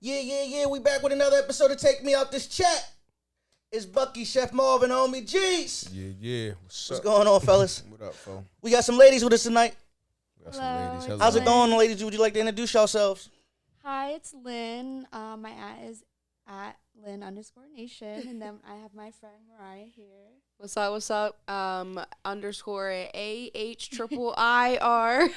Yeah. We back with another episode of Take Me Out This Chat. It's Bucky, Chef Marvin, homie G's. Yeah. What's going on, fellas? What up, fo? We got some ladies with us tonight. We got some ladies. Hello. How's it going, ladies? Would you like to introduce yourselves? Hi, it's Lynn. My @ is at Lynn_Nation, and then I have my friend Mariah here. What's up? Underscore AHIIR.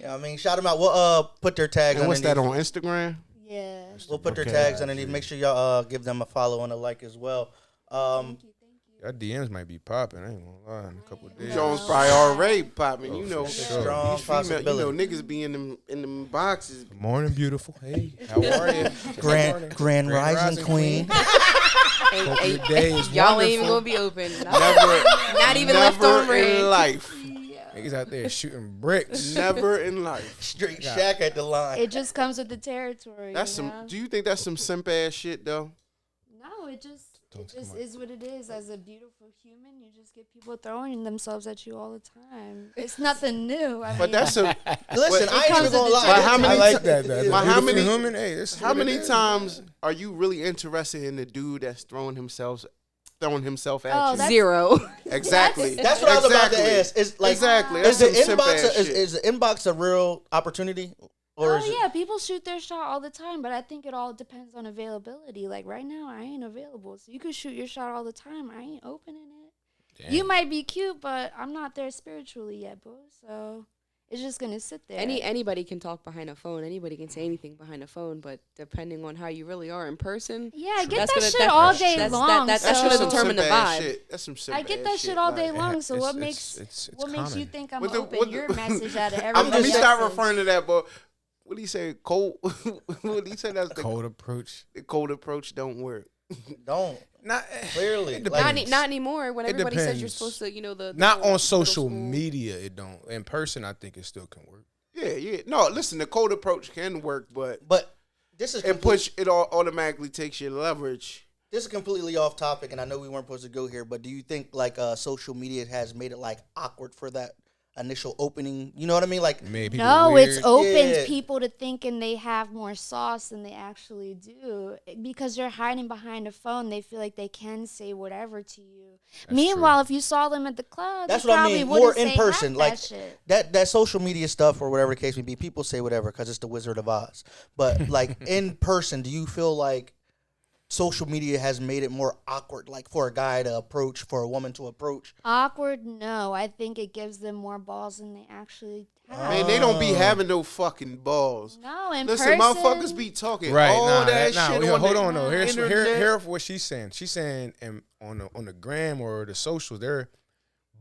Yeah, I mean, shout them out. We'll put their tags and what's underneath. that on Instagram? Yeah. We'll put their tags underneath. Make sure y'all give them a follow and a like as well. Thank you. Your DMs might be popping. I ain't gonna lie. In a couple of days. Jones probably already popping. Oh, you know, strong these female, possibility. niggas be in them boxes. Good morning, beautiful. Hey, how are you? Grand Rising Queen. Hope your day is Y'all ain't even wonderful. gonna be open. Not even left on red. in life. Niggas out there shooting bricks. Never in life. Straight Shack at the line. It just comes with the territory. That's you know? some. Do you think that's some simp ass shit though? No, it just is what it is. As a beautiful human, you just get people throwing themselves at you all the time. It's nothing new. I But mean, that's a. Listen, I ain't even gonna lie. But how many I like that. But But how many- human? Hey, this is How what it many is. times are you really interested in the dude that's throwing himself at Oh, you? that's- 0. Exactly. That's what I was about to ask. Is like Exactly. Is That's the some simp inbox ass shit. is the inbox a real opportunity, or is Oh it? yeah, people shoot their shot all the time, but I think it all depends on availability. Like right now, I ain't available, so you could shoot your shot all the time. I ain't opening it. Damn. You might be cute, but I'm not there spiritually yet, boo. So it's just gonna sit there. Anybody can talk behind a phone. Anybody can say anything behind a phone, but depending on how you really are in person, Yeah, I get That's that gonna- shit that- all day that's- long. that's so gonna That's some determine the simp ass vibe. shit. That's some simp I get ass that shit all day Like, long. So it's- what it's- makes it's what makes you common. think I'm What gonna the- open what your the- message out of Let everybody me stop else's? referring to that, but what he say? Cold. What he said? That's the Cold approach. cold approach don't work. Don't Not clearly. It Like, depends. not anymore. When It everybody says you're depends. supposed to, the Not whole on social middle school- media. It don't. In person, I think it still can work. Yeah. No, listen, the cold approach can work, but this is it all automatically takes your leverage. This is completely off topic, and I know we weren't supposed to go here. But do you think like social media has made it like awkward for that initial opening? You know what I mean? Like Maybe No, it's opened Yeah. people to thinking they have more sauce than they actually do. Because they're hiding behind a phone, they feel like they can say whatever to you. Meanwhile, if you saw them at the club, That's they what I probably mean. wouldn't More say in half person, that like shit. that social media stuff or whatever the case may be. People say whatever because it's the Wizard of Oz. But like in person, do you feel like social media has made it more awkward, like for a guy to approach, for a woman to approach? Awkward? No, I think it gives them more balls than they actually have. Man, they don't be having no fucking balls. No, in Listen, person, motherfuckers be talking Right, all nah, that nah, shit we- on hold the on though. internet. Hear what she's saying. She's saying on the gram or the socials, they're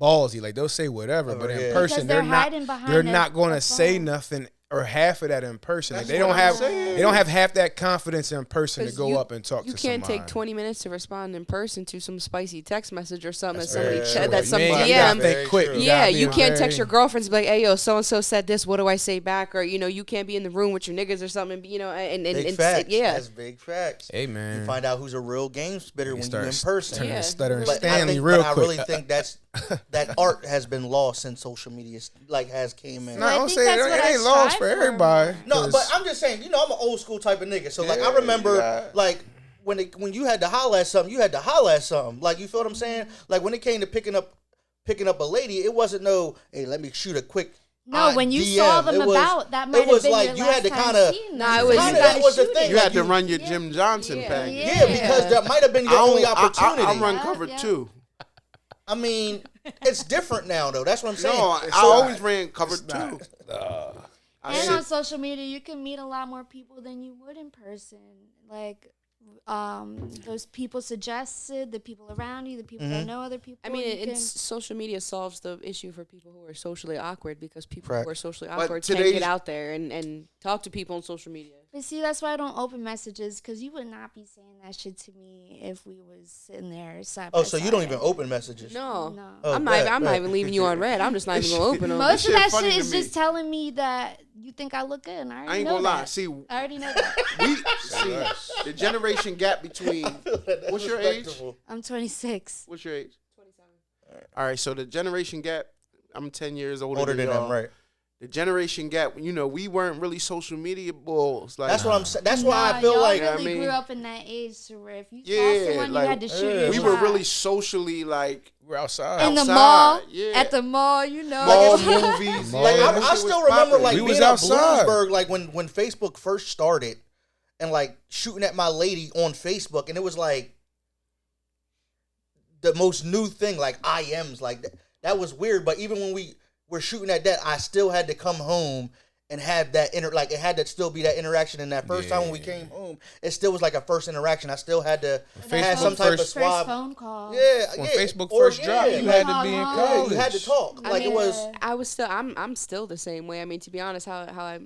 ballsy. Like they'll say whatever, but in Yeah. person Because they're they're not. hiding behind They're a- not going a to say phone. nothing or half of that in person. Like, That's they don't what I'm have. saying. They don't have half that confidence in person to 'Cause go up and talk to You somebody. can't take 20 minutes to respond in person to some spicy text message or something That's that somebody very chat true. that You some ain't- you DM. gotta think Very quick. true. Yeah, gotta you be can't text very- your girlfriends and be like, "Hey, yo, so and so said this. What do I say back?" Or you can't be in the room with your niggas or something. And Big facts. yeah, That's big facts. Hey man, You find out who's a real game spitter when you're in start person. turning Yeah. stuttering But Stanley real I quick. really think that art has been lost since social media has came in. No, I don't think say that's it. what It I ain't lost strive for for. everybody. No, 'cause- but I'm just saying, I'm an old school type of nigga. So like I Yeah, remember yeah. like when you had to holla at something, you had to holla at something. Like you feel what I'm saying? Like when it came to picking up a lady, it wasn't no, hey, let me shoot a quick No, when you DM. saw them It was- about, that it might have was been like your you last had to time kinda- seeing Nah, them. it was- You Kinda, gotta that was the shoot thing. it. You had to you- run your Yeah. Jim Johnson Yeah. package. Yeah, because that might have been your only opportunity. I run Yeah, cover yeah. too. I mean, it's different now though. That's what I'm saying. No, I So- always ran cover It's too. not. I And sit- on social media, you can meet a lot more people than you would in person. Like, those people suggested, the people around you, the people that know other people. I mean, you it's social media solves the issue for people who are socially awkward because people Correct. who are socially But awkward can't today's- get out there and talk to people on social media. But see, that's why I don't open messages, because you would not be saying that shit to me if we was sitting there side by Oh, so you don't side. even open messages? No, No. Oh, I'm bet, not bet. even leaving you on red. I'm just not even gonna open them. This Most of shit that funny shit to is me. just telling me that you think I look good, and I I already ain't know gonna lie. that. See, I already know that. we see the generation gap between. What's your age? I'm 26. What's your age? 27. All right, so the generation gap. I'm 10 years older Older than y'all. them, right? the generation gap. You know, we weren't really social media bulls. Like That's what I'm saying. That's why I feel y'all like really grew up in that age to where if you saw someone, you had to shoot your we shot. were really socially like We're outside. in the mall, yeah. at the mall, you know. mall movies. Like yeah, I that shit still was remember poppin'. like We being was at outside. Bloomsburg, like when Facebook first started, and like shooting at my lady on Facebook, and it was like the most new thing, like IMs, like that was weird. But even when we were shooting at that, I still had to come home and have that like it had to still be that interaction. And that first time when we came home, it still was like a first interaction. I still had to have some type of First swab. phone call. Yeah, When yeah. Facebook Or, first dropped, you like, had to be in Yeah, college. you had to talk. I Like mean, it was. I was still. I'm still the same way. I mean, to be honest, how I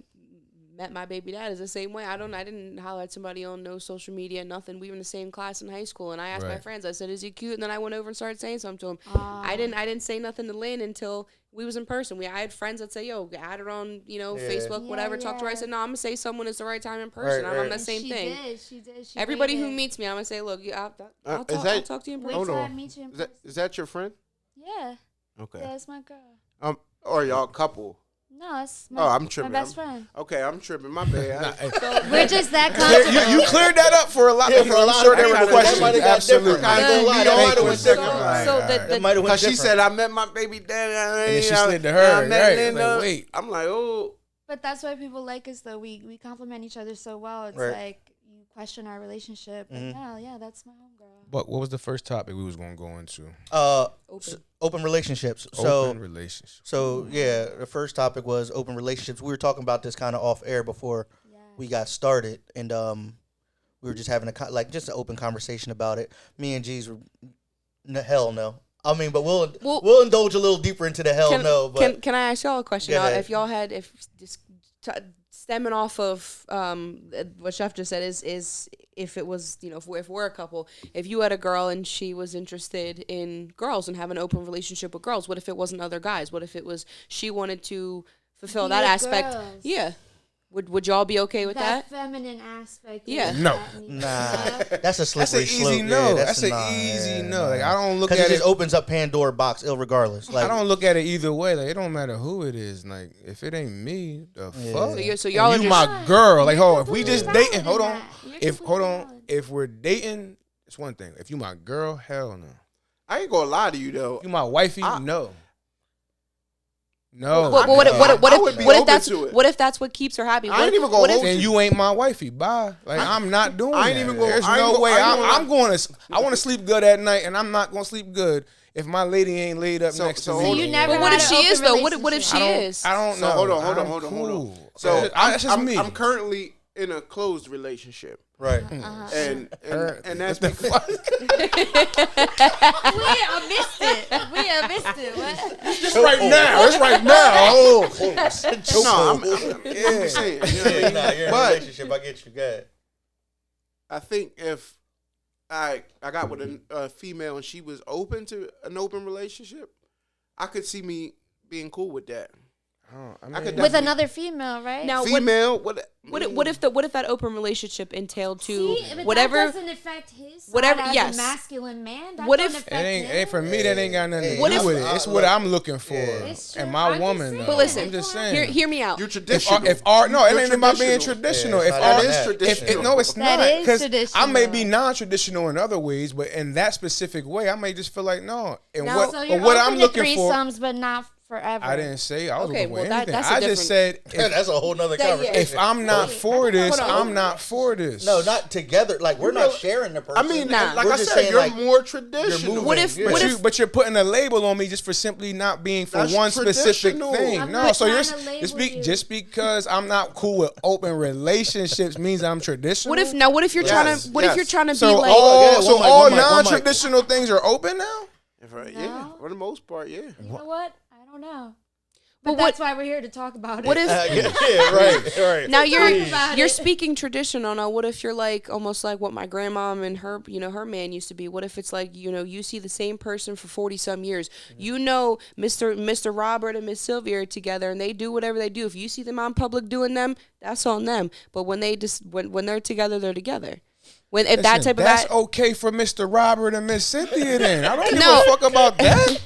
met my baby dad is the same way. I didn't holler at somebody on no social media, nothing. We were in the same class in high school, and I asked my Right. friends. I said, "Is he cute?" And then I went over and started saying something to him. Ah. I didn't say nothing to Lynn until we was in person. I had friends that say, "Yo, add her on, Facebook, Yeah, whatever." Talk to her. I yeah. said, "No, I'm gonna say someone is the right time in person. Right, I'm on right. that same she thing." She did. She Everybody who waited. meets me, I'm gonna say, "Look, I'll Is talk, that- I'll talk to you in Wait person." till Hold I on. meet you in person. Is that your friend? Yeah. Okay. Yeah, it's my girl. Or y'all a couple? No, it's my, I'm tripping. my best friend. Okay, I'm tripping. My bad. We're just that Clear- comfortable. you cleared that up for a lot of Yeah, people. for a I'm lot sure of there people. were questions. That might have got Absolutely. different. I ain't gonna lie, that Thank might have you. went different. So It the might have went Because she different. said I met my baby dad. And then she slid to her, right? Like, wait. I'm like, oh. But that's why people like us, though. We compliment each other so well. It's Right. like you question our relationship. But no, yeah, that's my homegirl. But what was the first topic we was going to go into? Open relationships. Open relationships. So yeah, the first topic was open relationships. We were talking about this kind of off air before Yeah. we got started, and we were just having just an open conversation about it. Me and G's were hell no. I mean, but we'll indulge a little deeper into the hell no. But can I ask y'all a question? Go ahead. If y'all had, if just stemming off of what Chef just said is if it was, if we're a couple, if you had a girl and she was interested in girls and have an open relationship with girls, what if it wasn't other guys? What if it was she wanted to fulfill Be that with aspect? girls. Yeah. Would y'all be okay with that? feminine aspect. Yeah. No. nah, that's a That's an slippery easy slope. no. Yeah, That's an easy no. Like I don't look because at it it. just opens up Pandora box, irregardless. Like I don't look at it either way. Like it don't matter who it is. Like if it ain't me, the fuck. So y'all And are you just, my girl. Like hold on. If we completely just valid dating, in hold on. that. You're If completely hold on. valid. If we're dating, it's one thing. If you my girl, hell no. I ain't gonna lie to you though. You my wifey, no. But No. what I would be if open that's to it. what if that's what keeps her happy? I ain't even gonna what if, hold Then you ain't my wifey. Bye. Like I'm not doing I ain't that. even gonna- There's I ain't no gonna- way. I ain't gonna- I'm going to. I want to sleep good at night, and I'm not going to sleep good if my lady ain't laid up So- next so to me. hold So you on. never but what had if an she open is though? What if she relationship? is? I don't So know. hold on. I'm So that's just me. I'm currently in a closed relationship, right. and that's What the because fuck? I missed it. I missed it. What? It's right now. It's right now. Oh, no, I'm just saying. You know what I mean? Nah, you're in a But relationship. I get you. Good. I think if I got with a female and she was open to an open relationship, I could see me being cool with that. I I could mean, With another female, right? Now, Female, what if that open relationship entailed to See, but whatever? that doesn't affect his side whatever- as yes. a masculine man. That What don't if- affect it ain't him. for me. That ain't got nothing to What do if- with it. It's what I'm looking for, It's true. and my I'm just woman. saying. though. But listen, I'm just saying. hear me out. you're If traditional. no, it You're ain't about being traditional. traditional. Yeah, If it's our, not is that. traditional. no, it's That not. is 'Cause I may traditional. be non-traditional in other ways, but in that specific way, I may just feel like no. And Now- what, So but you're what open I'm to looking for, threesomes, but not forever. I didn't say I was Okay, looking for well, anything. that's a I just said That's a whole nother That- yeah. conversation. if I'm not for this, Hold on. I'm not for this. No, not together. Like we're not sharing the person. I mean, Nah. like We're I just said, saying, you're like, more traditional. moving. What if? Yeah. What if? But you're putting a label on me just for simply not being for That's one specific traditional. thing. I'm No, not so you're trying to label you. just because I'm not cool with open relationships means I'm traditional. What if? Now, what if you're Yes, trying to? What if yes. you're trying to so be like? all one mic, all one mic, one mic. non-traditional things are open now? Yeah, No. for the most part, yeah. You know what? I don't know. But But that's why we're here to talk about it. What if? yeah, right. Now you're about you're it. speaking traditional. Now, what if you're like almost like what my grandma and her, her man used to be? What if it's like you see the same person for 40 some years? Mr. Robert and Miss Sylvia are together and they do whatever they do. If you see them out in public doing them, that's on them. But when they just when they're together, they're together. When if that Listen, type of that's act, okay for Mr. Robert and Miss Cynthia then. I don't give No. a fuck about that.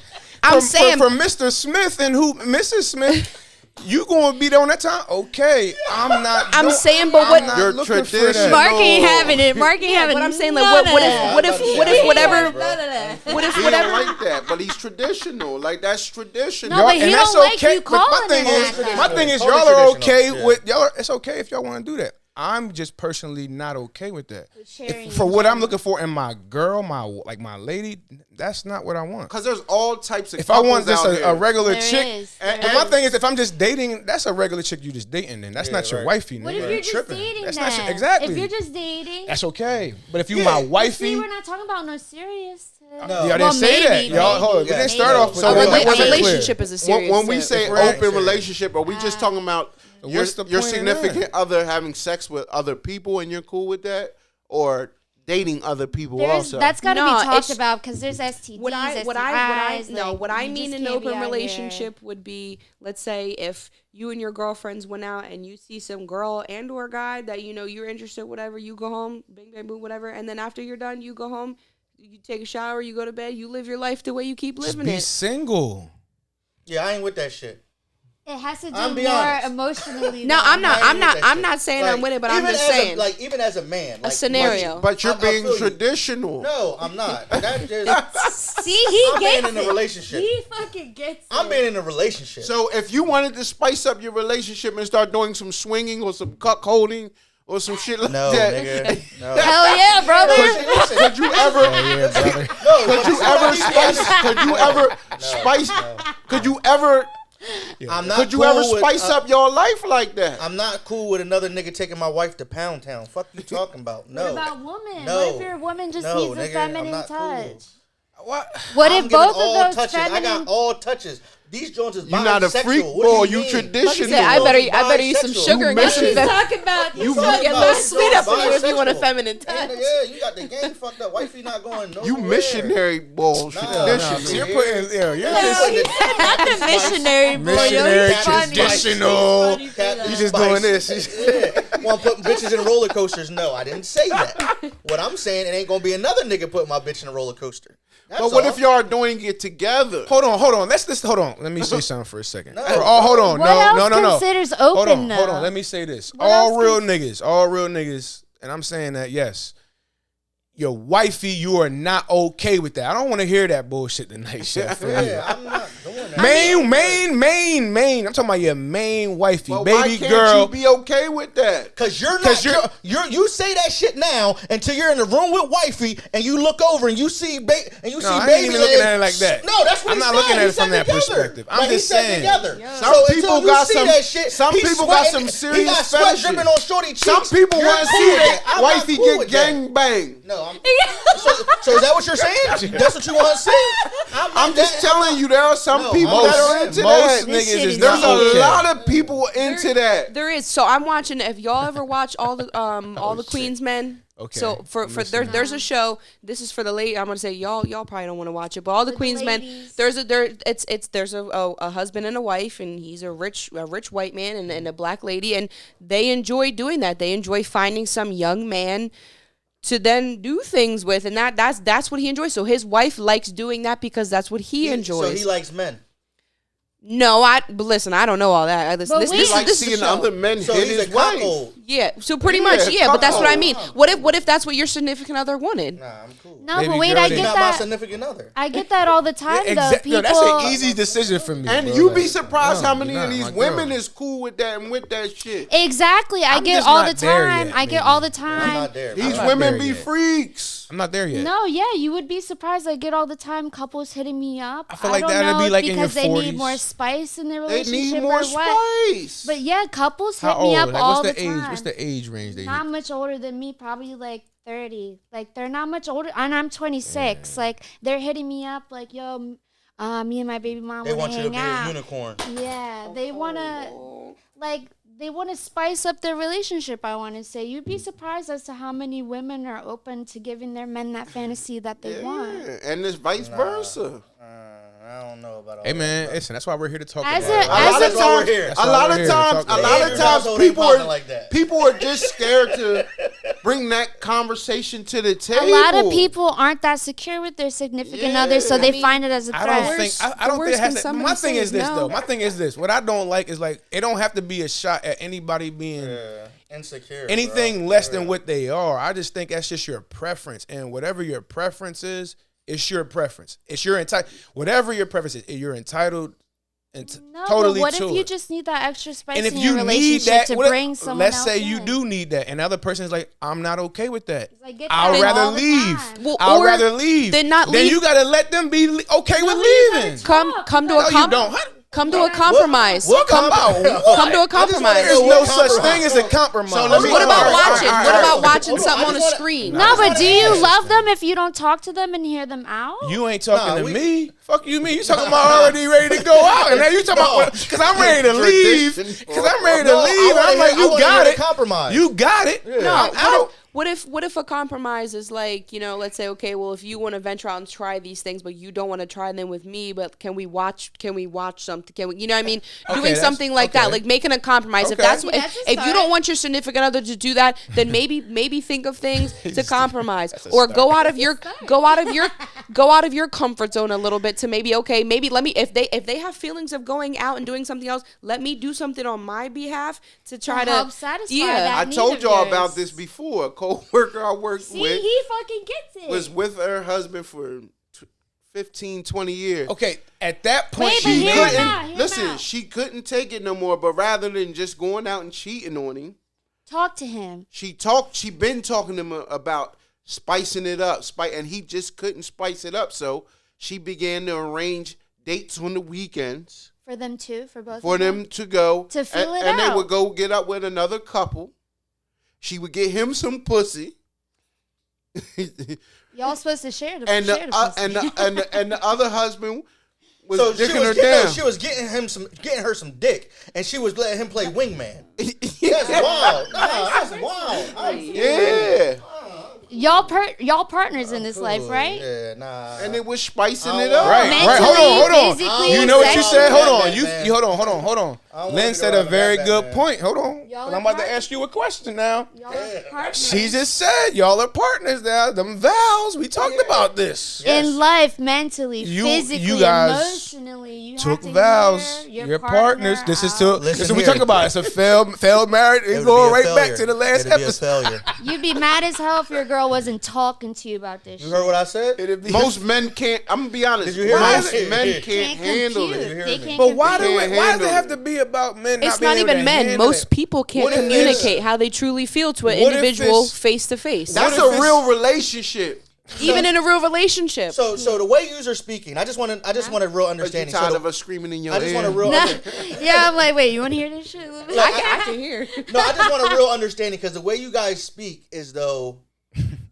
I'm saying- for Mr. Smith and who Mrs. Smith, You gonna be there on that time? Okay, I'm not. I'm saying, but what You're looking for traditional. that. Mark ain't having it. Mark ain't having. What I'm saying, like, none of what that. if whatever, None of that. what if He whatever. don't like that, but he's traditional. Like that's traditional. No, but And he that's don't like okay. you But my calling thing him is, that, my though. thing is, Totally y'all are okay traditional, with y'all. It's okay if y'all want to do that. I'm just personally not okay with that. sharing For in what I'm general. looking for in my girl, my lady, that's not what I want. Because there's all types of. If I want just couples out a here. regular There chick, is. And- but my thing is, if I'm just dating, that's a regular chick you just dating. Then that's not your right. wifey. What nigga. if you're just tripping. dating That's then? not your, exactly. If you're just dating, that's okay. But if you Yeah. my see, wifey, we're not talking about no serious. No. y'all Well, didn't say that. maybe, Y'all, hold on. We maybe. didn't start off with So A when we- that. Wasn't clear. relationship is a serious. when we thing. say Right. open relationship, are we just talking about your, What's the your point in significant that? other having sex with other people and you're cool with that, or dating other people also? That's got to No, be talked it's- about because there's STDs, What I STIs. no, like, what I you mean just in can't be open out relationship would be, let's say if you and your girlfriends went out and you see some girl and or guy that you know you're interested, whatever, you go home, bang bang boom, whatever, and then after you're done, you go home, you take a shower, you go to bed, you live your life the way you keep Just living be it. single. Yeah, I ain't with that shit. It has to do I'm be more honest. emotionally. No, though. I'm not. I ain't I'm not. with that I'm shit. not saying Like, I'm with it, but I'm even just as a- saying like even as a man, like, scenario. but you're I being feel you. traditional. No, I'm not. That just See, he I'm gets being in a it. relationship. He fucking gets I'm it. being in a relationship. So if you wanted to spice up your relationship and start doing some swinging or some cuckolding or some shit like no, that, nigga. No. Hell yeah, brother. Listen, could you ever? Yeah, brother. no, Could you ever spice? Could you ever spice? Could you ever? I'm not Could you cool ever with, spice up your life like that? I'm not cool with another nigga taking my wife to Pound Town. Fuck you talking about? No. What about women? No. What if your woman just No, needs a nigga, I'm feminine not cool. touch? What? What I'm if giving both all of those touches. I feminine? got all touches. These joints is You're not a bisexual. freak What do boy. you You mean? traditional. I better use some Bisexual. sugar and get some. missing- Talking about You talking missing- Get a about little sweet up in you if you want a Bisexual. feminine touch. Yeah, you got the game fucked up. Wifey not going nowhere. You missionary bullshit. Nah, Traditional. So you're putting, you're No, just he said not the missionary boy. missionary, Yo, he's funny. traditional. He's funny for You that. just doing this. Yeah. Want to put bitches in roller coasters? No, I didn't say that. What I'm saying, it ain't gonna be another nigga putting my bitch in a roller coaster. That's But what all. if y'all are doing it together? Hold on. Hold on. Let me say something for a second. No. Hold on. What No. else considers Hold open on. though? Let me say this. What All else real niggas, and I'm saying that yes. Your wifey, you are not okay with that. I don't want to hear that bullshit tonight, Chef. For real. Yeah, I'm not doing that. Main. I'm talking about your main wifey, Well, why baby can't girl. you be okay with that? Cause you're not. You say that shit now until you're in the room with wifey and you look over and you see No, I ain't even looking at it like that. No, that's what I'm he not said. looking at He it from said that together. perspective. I'm Like, he just said saying. together. Some So people until you got see some- that shit, some he's people got sweating. some serious He got sweat fetishes. dripping on shorty cheeks. Some people You're want to cool see with that I'm not wifey cool get with that. gang bang. No, so is that what you're saying? That's what you want to see? I'm just telling you, there are some No, people that are into Most that. niggas shit is is not There's a okay. lot of people into that. There is. So I'm watching. If y'all ever watch all the Queen's Men. Okay. So there's a show. This is for the lady. I'm gonna say y'all probably don't want to watch it, but all the For the Queen's Men. ladies. There's a husband and a wife, and he's a rich white man and a black lady, and they enjoy doing that. They enjoy finding some young man to then do things with, and that's what he enjoys. So his wife likes doing that because that's what he enjoys. So he likes men. No, but listen, I don't know all that. Listen, But this, we- this, He likes this is a seeing show. other men So hit he's his a wife. cuckold. Yeah, so pretty Yeah, much, yeah. But that's what I cuckold. mean. What if that's what your significant other wanted? Nah, I'm cool. No, Baby but wait, girl, I they get Not my that. significant other. I get that all the time though. Exactly. People. That's an easy decision for me. And bro. you'd be Like, surprised no, how many you're of not these my women girl. is cool with that and with that shit. Exactly, I I'm get just all the not there time. yet, I get maybe. all the I'm time. not there. These not women there be yet. freaks. I'm not there yet. No, yeah, you would be surprised. I get all the time couples hitting me up. I feel like don't that'd know be like in because your they 40s. need more spice in their They relationship need more or what. spice. But yeah, couples hit How me old? up Like, all what's the the age? time. What's the age range they Not hit? much older than me, probably like 30. Like they're not much older, and I'm 26. Like they're hitting me up, like yo, me and my baby mom They want want you to hang be a out. unicorn. Yeah, they wanna like they want to spice up their relationship. I want to say you'd be surprised as to how many women are open to giving their men that fantasy that they want. Yeah, and it's vice versa. I don't know about all Hey that. man, listen. That's why we're here to talk As about a- it. A lot as of why we're times, here. That's a why lot we're of here to times, talk a about lot it. of Household times, ain't people popping are like that. people are just scared to bring that conversation to the table. A lot of people aren't that secure with their significant others, so they find it as a threat. I don't think it has to. My thing is this, no. though. My thing is this. What I don't like is like it don't have to be a shot at anybody being insecure. Anything less than what they are. I just think that's just your preference, and whatever your preference is, it's your preference. It's your whatever your preference is, you're entitled. Totally. But what if you just need that extra spice in your relationship to bring someone else? Let's say you in? do need that, and the other person is like, "I'm not okay with that. Like, I'd rather leave. Well, I'd rather leave. Then not Then leave. you gotta let them be okay with leaving. Come to a come to a compromise. What Come to a compromise. There's no such thing as a compromise. So What about watching? all right, What all about right. watching something on the screen? No, but do you love them if you don't talk to them and hear them out? You ain't talking to me. Fuck you, me. You talking about already ready to go out, and now you talking about because I'm ready to leave. Because I'm ready to leave. I'm like, you got it. Compromise. You got it. No, I'm out. what if a compromise is like, let's say, okay, well, if you want to venture out and try these things, but you don't want to try them with me, but can we watch something? Can we, you know what I mean? Doing something like that, like making a compromise. If that's if you don't want your significant other to do that, then maybe think of things to compromise or go out of your comfort zone a little bit to maybe let me if they have feelings of going out and doing something else, let me do something on my behalf to try to help satisfy that I need told of y'all yours. about this before. A co-worker I worked See, with he fucking gets it. was with her husband for 15, 20 years. Okay, at that point, Wait, but she hear him couldn't. out, hear him Listen, out. she couldn't take it no more. But rather than just going out and cheating on him, Talk to him. she been talking to him about spicing it up, and he just couldn't spice it up. So she began to arrange dates on the weekends For them too, for both for of them. them to go To feel it and they out. would go get up with another couple. She would get him some pussy. Y'all supposed to share the and share the pussy. and the other husband was So dicking her down. she was getting her some dick, and she was letting him play wingman. That's wild. Nah, that's wild. Yeah, Y'all partners in this life, right? Yeah, nah. and it was spicing it up. Right, Mentally, right. Hold on. physically, You know what you said? sexually. Hold on. Man. You hold on. I don't Lynn wanna said go a around very that, good man. point. Hold on. Y'all 'Cause are I'm about to partners. ask you a question now. Y'all are partners. She just said y'all are partners now. Them vows. We talked about this. In life, mentally, You- physically, you guys emotionally, you Took have to vows. hear You're partner partners. This is out. this is Listen what we here. talk about. It's a failed marriage. It's It would going be a right back failure. to the last It'd be a episode. failure. You'd be mad as hell if your girl wasn't talking to you about this You shit. heard what I said? It'd be Most men can't. I'm gonna be honest. Did you hear most me? men can't Can't handle compute. it. They can't But why compute. does it have to be about men? It's being not able even to men. handle Most it? people can't What if communicate how they truly feel to an What if individual it's- face to face. That's What if a it's- real relationship. Even in a real relationship. So the way yous are speaking, I just want a real But you understanding. tired So of us screaming in your I just ear. want a real. Yeah, I'm like, wait, you want to hear this shit? I can hear. No, I just want a real understanding because the way you guys speak is though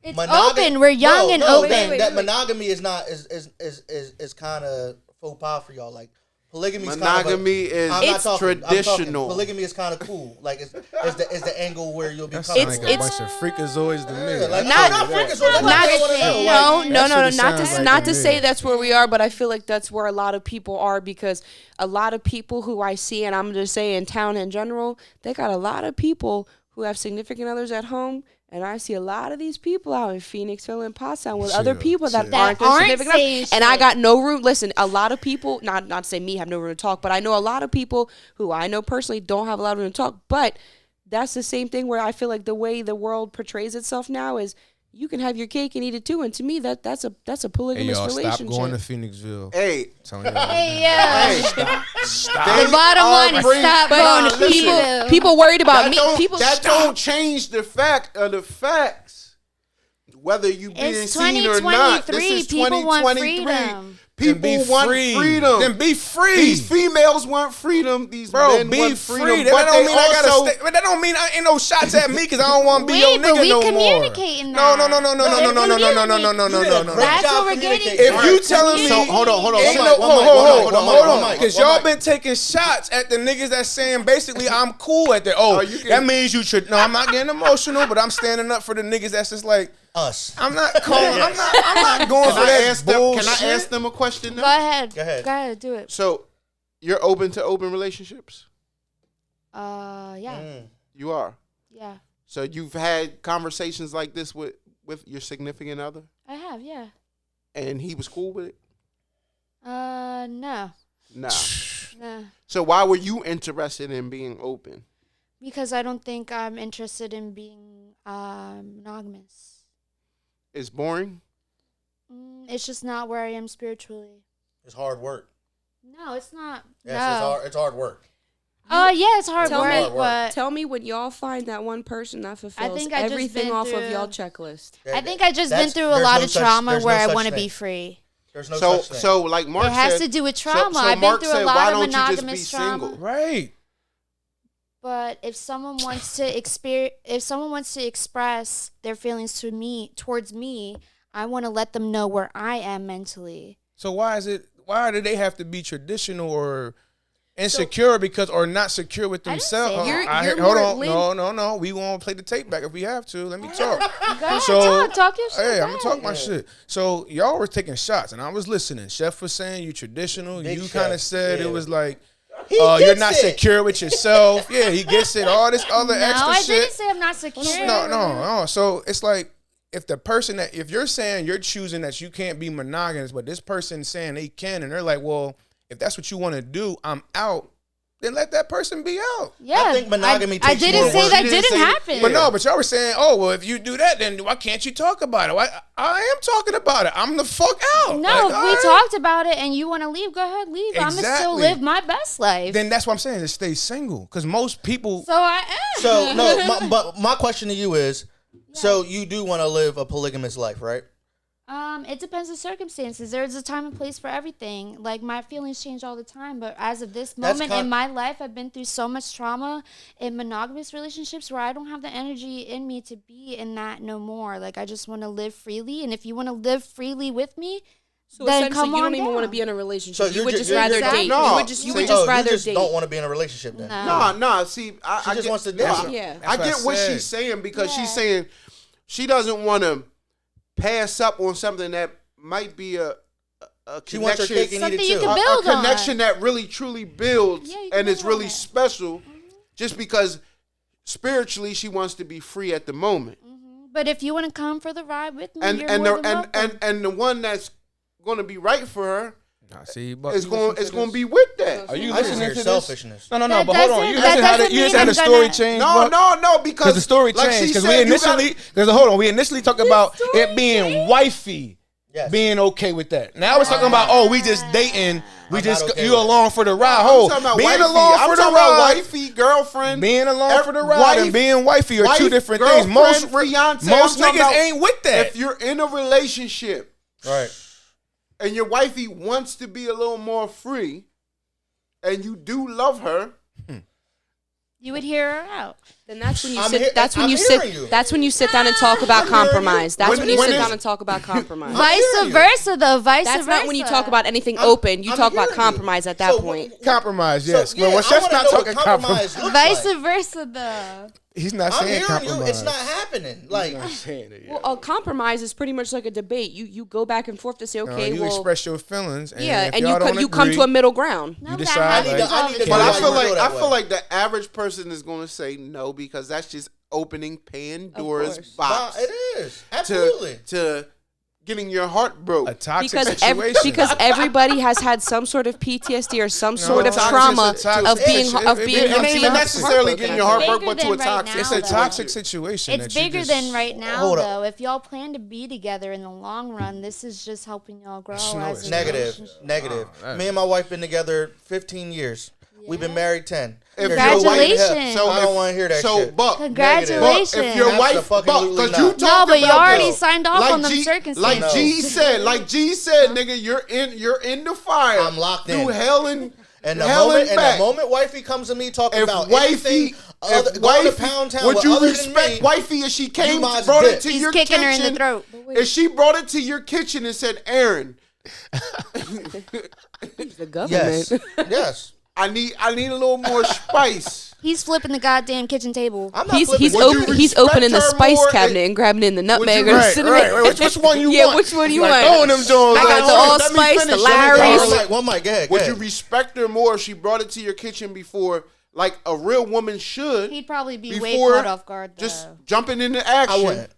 It's open. We're young and open. That monogamy is not is kind of faux pas for y'all. Like polygamy is Monogamy is traditional. Polygamy is kind of cool. Like it's the angle where you'll be. That sounds comfortable. like a It's- bunch of freakazoids to me. Like, Not- not freaking, so that's not what I the wanna same. know. Like, No, That's what it not to sounds like not to to me. say that's where we are, but I feel like that's where a lot of people are because a lot of people who I see, and I'm just saying in town in general, they got a lot of people who have significant others at home. And I see a lot of these people out in Phoenixville and Pottstown with other people that aren't their aren't significant saying others. And I shit. got no room. Listen, a lot of people, not to say me have no room to talk, but I know a lot of people who I know personally don't have a lot of room to talk. But that's the same thing where I feel like the way the world portrays itself now is you can have your cake and eat it too. And to me, that's a Hey, polygamous y'all, relationship. stop going to Phoenixville. Hey, Telling y'all. Hey, yeah. Stop. they The bottom are line is bring- stop But going listen, to people. People worried about me. People that don't change the fact of the facts. Whether you being It's seen or not, this 2023. is People want 2023. freedom. Then be People want free. freedom. Then be free. These females want freedom. These Bro, men be want free. freedom. That But don't they mean I gotta also stay. But that don't mean I ain't no shots at me because I don't want to be Wait, your but nigga we no more. communicating No, no, that. no, no, no, no, no, no, no, no, no, no, no, no, no, no. That's what we're getting If to. you telling me, So, hold on. ain't One no, mic, one mic, hold on, mic, because one y'all mic. been taking shots at the niggas that's saying basically I'm cool at that. Oh, you can- that means you should. No, I'm not getting emotional, but I'm standing up for the niggas that's just like Us. I'm not calling. I'm not going Can for I that ask them? bullshit. Can I ask them a question? Go Now? ahead. Go ahead. Go ahead. Do it. So, you're open to open relationships? Yeah. Mm. You are. Yeah. So you've had conversations like this with your significant other, I have, yeah. and he was cool with it? No. Nah. Nah. So why were you interested in being open? Because I don't think I'm interested in being monogamous. It's boring. It's just not where I am spiritually. It's hard work. No, it's not. Yes, no. it's hard work. Yeah, it's hard Tell work, me- but Tell me when y'all find that one person that fulfills think I just everything been off of through- y'all checklist. I think I just been That's- through a there's lot no of such- trauma there's no where I such want to thing. be free. There's no So such thing. so like Mark It has said, to do with so trauma. I've been Mark through a said, lot why of don't you just be monogamous trauma. single? Right. But if someone wants to express their feelings towards me, I want to let them know where I am mentally. So why do they have to be traditional or insecure or not secure with I didn't themselves? say that. You're Hold more on. Lynn- No. We won't play the tape back if we have to. Let me talk. Go ahead, So, talk your shit. Hey, go I'm gonna talk ahead. my shit. So y'all were taking shots, and I was listening. Chef was saying you traditional. Big you Chef, kind of said yeah. it was like He you're gets not it. secure with yourself. Yeah, he gets it. All this other No, extra I shit. didn't say I'm not secure. No. So it's like if you're saying you're choosing that you can't be monogamous, but this person's saying they can, and they're like, well, if that's what you want to do, I'm out. Then let that person be out. Yeah, I think monogamy I takes didn't more say work. that You didn't didn't say- happen. But no, but y'all were saying, oh, well, if you do that, then why can't you talk about it? I am talking about it. I'm the fuck out. No, Like, if all we right. talked about it and you want to leave, go ahead, leave. I'm gonna still Exactly. live my best life. Then that's what I'm saying. Just stay single, because most people. So I am. So no, but my question to you is, so you do want to live a polygamous life, right? It depends on circumstances. There's a time and place for everything. Like my feelings change all the time, but as of this That's moment in my life, I've been through so much trauma in monogamous relationships where I don't have the energy in me to be in that no more. Like I just want to live freely, and if you want to live freely with me, So then essentially, come you on don't even down. want to be in a relationship. So You would just you're rather exactly- date. No. You would just So rather you just date. don't want to be in a relationship then. No. See, I just get, wants to no, dance. Yeah. I That's get what what I she's said. saying because Yeah. she's saying she doesn't want to pass up on something that might be a She wants her connection, cake and eat Something it you too. can a build on. connection that really truly builds Yeah, you can and it's build on really it. special. Just because spiritually she wants to be free at the moment, But if you want to come for the ride with me, and you're and more the than welcome. and the one that's going to be right for her Nah, see, but is you going listen it's to going to this? be with that. Are you I just listening hear to this? selfishness. No, That but hold on. doesn't- You that just had doesn't you just mean had a I'm story gonna- change. No, Buck? because Because the story like she changed. Because said, we you gotta- initially, we initially talked about it being wifey, Yes. being okay with that. Now we're talking about we just dating, we I'm just not okay you with it. along for the ride. I'm Hold, talking about being wifey. along I'm for the talking about ride, wifey, girlfriend, being along for the ride, wife- and being wifey are two wife, different things. Most girlfriend, fiance. most I'm talking niggas about ain't with that. If you're in a relationship Right. and your wifey wants to be a little more free, and you do love her, You would hear her out. Then that's when you I'm sit. hear- That's when I'm you hearing sit. you. That's when you sit down and talk about I'm hearing you. compromise. That's when you When sit is- down and talk about compromise. Vice hearing you. versa, though. Vice That's versa. not when you talk about anything open. You I'm talk about hearing you. compromise at that So point. Compromise, yes. yeah, Well, I Chef's wanna not know what talking compromise. looks Vice like. versa, though. He's not I'm saying hearing compromise. you. It's not happening. Like, Well, a compromise is pretty much like a debate. You go back and forth to say, okay, you well, express your feelings, and yeah, if and y'all don't you come agree, to a middle ground. No, You that decide, happens like- all I need the to- but time. I Why feel you like feel that I feel way? like the average person is going to say no because that's just opening Pandora's course. box it is. Absolutely. to getting your heart broke. a toxic Because situation. because everybody has had some sort of PTSD or some sort of toxic- trauma it's a toxic- of being it- of it- being. it it of ain't being even necessarily heartbroken, getting I your think. heart broke, Bigger but to a than right toxic. now, it's a though. toxic situation. It's that you bigger just- than right now, Hold up. though. If y'all plan to be together in the long run, this is just helping y'all grow No, as it's a Negative. relationship. Negative. that- Me and my wife been together 15 years. We've been married 10. If There's your no way in hell- Congratulations. I don't want to hear that So, shit. Buck, Congratulations. Buck, if your wife, Buck, Abso-fucking-lutely because you not. talk No, but you about already this. signed off on them Like circumstances. G said, nigga, you're in the fire. I'm locked in. Through hell and And the hell moment, and and back. the moment wifey comes to me talking If about wifey, anything other, if going to wifey, Pound Town would with you other than respect me, wifey if she came, might as brought dip. it to He's your kicking kitchen? her in the throat. If she brought it to your kitchen and said, "Aaron, The government. Yes. Yes. I need a little more spice." He's flipping the goddamn kitchen table. I'm not He's flipping. Would you he's respect opening the her spice more cabinet if- and grabbing in the you- nutmeg or the right, cinnamon. right. Which one you Yeah, want? which one you Like, want? throwing them joints. I got like, the oh, allspice, the finish. Let me Larry's. finish. One mic. Go ahead. Would you respect her more if she brought it to your kitchen before like a real woman should. He'd probably be way before caught off guard, though. just jumping into I action? wouldn't.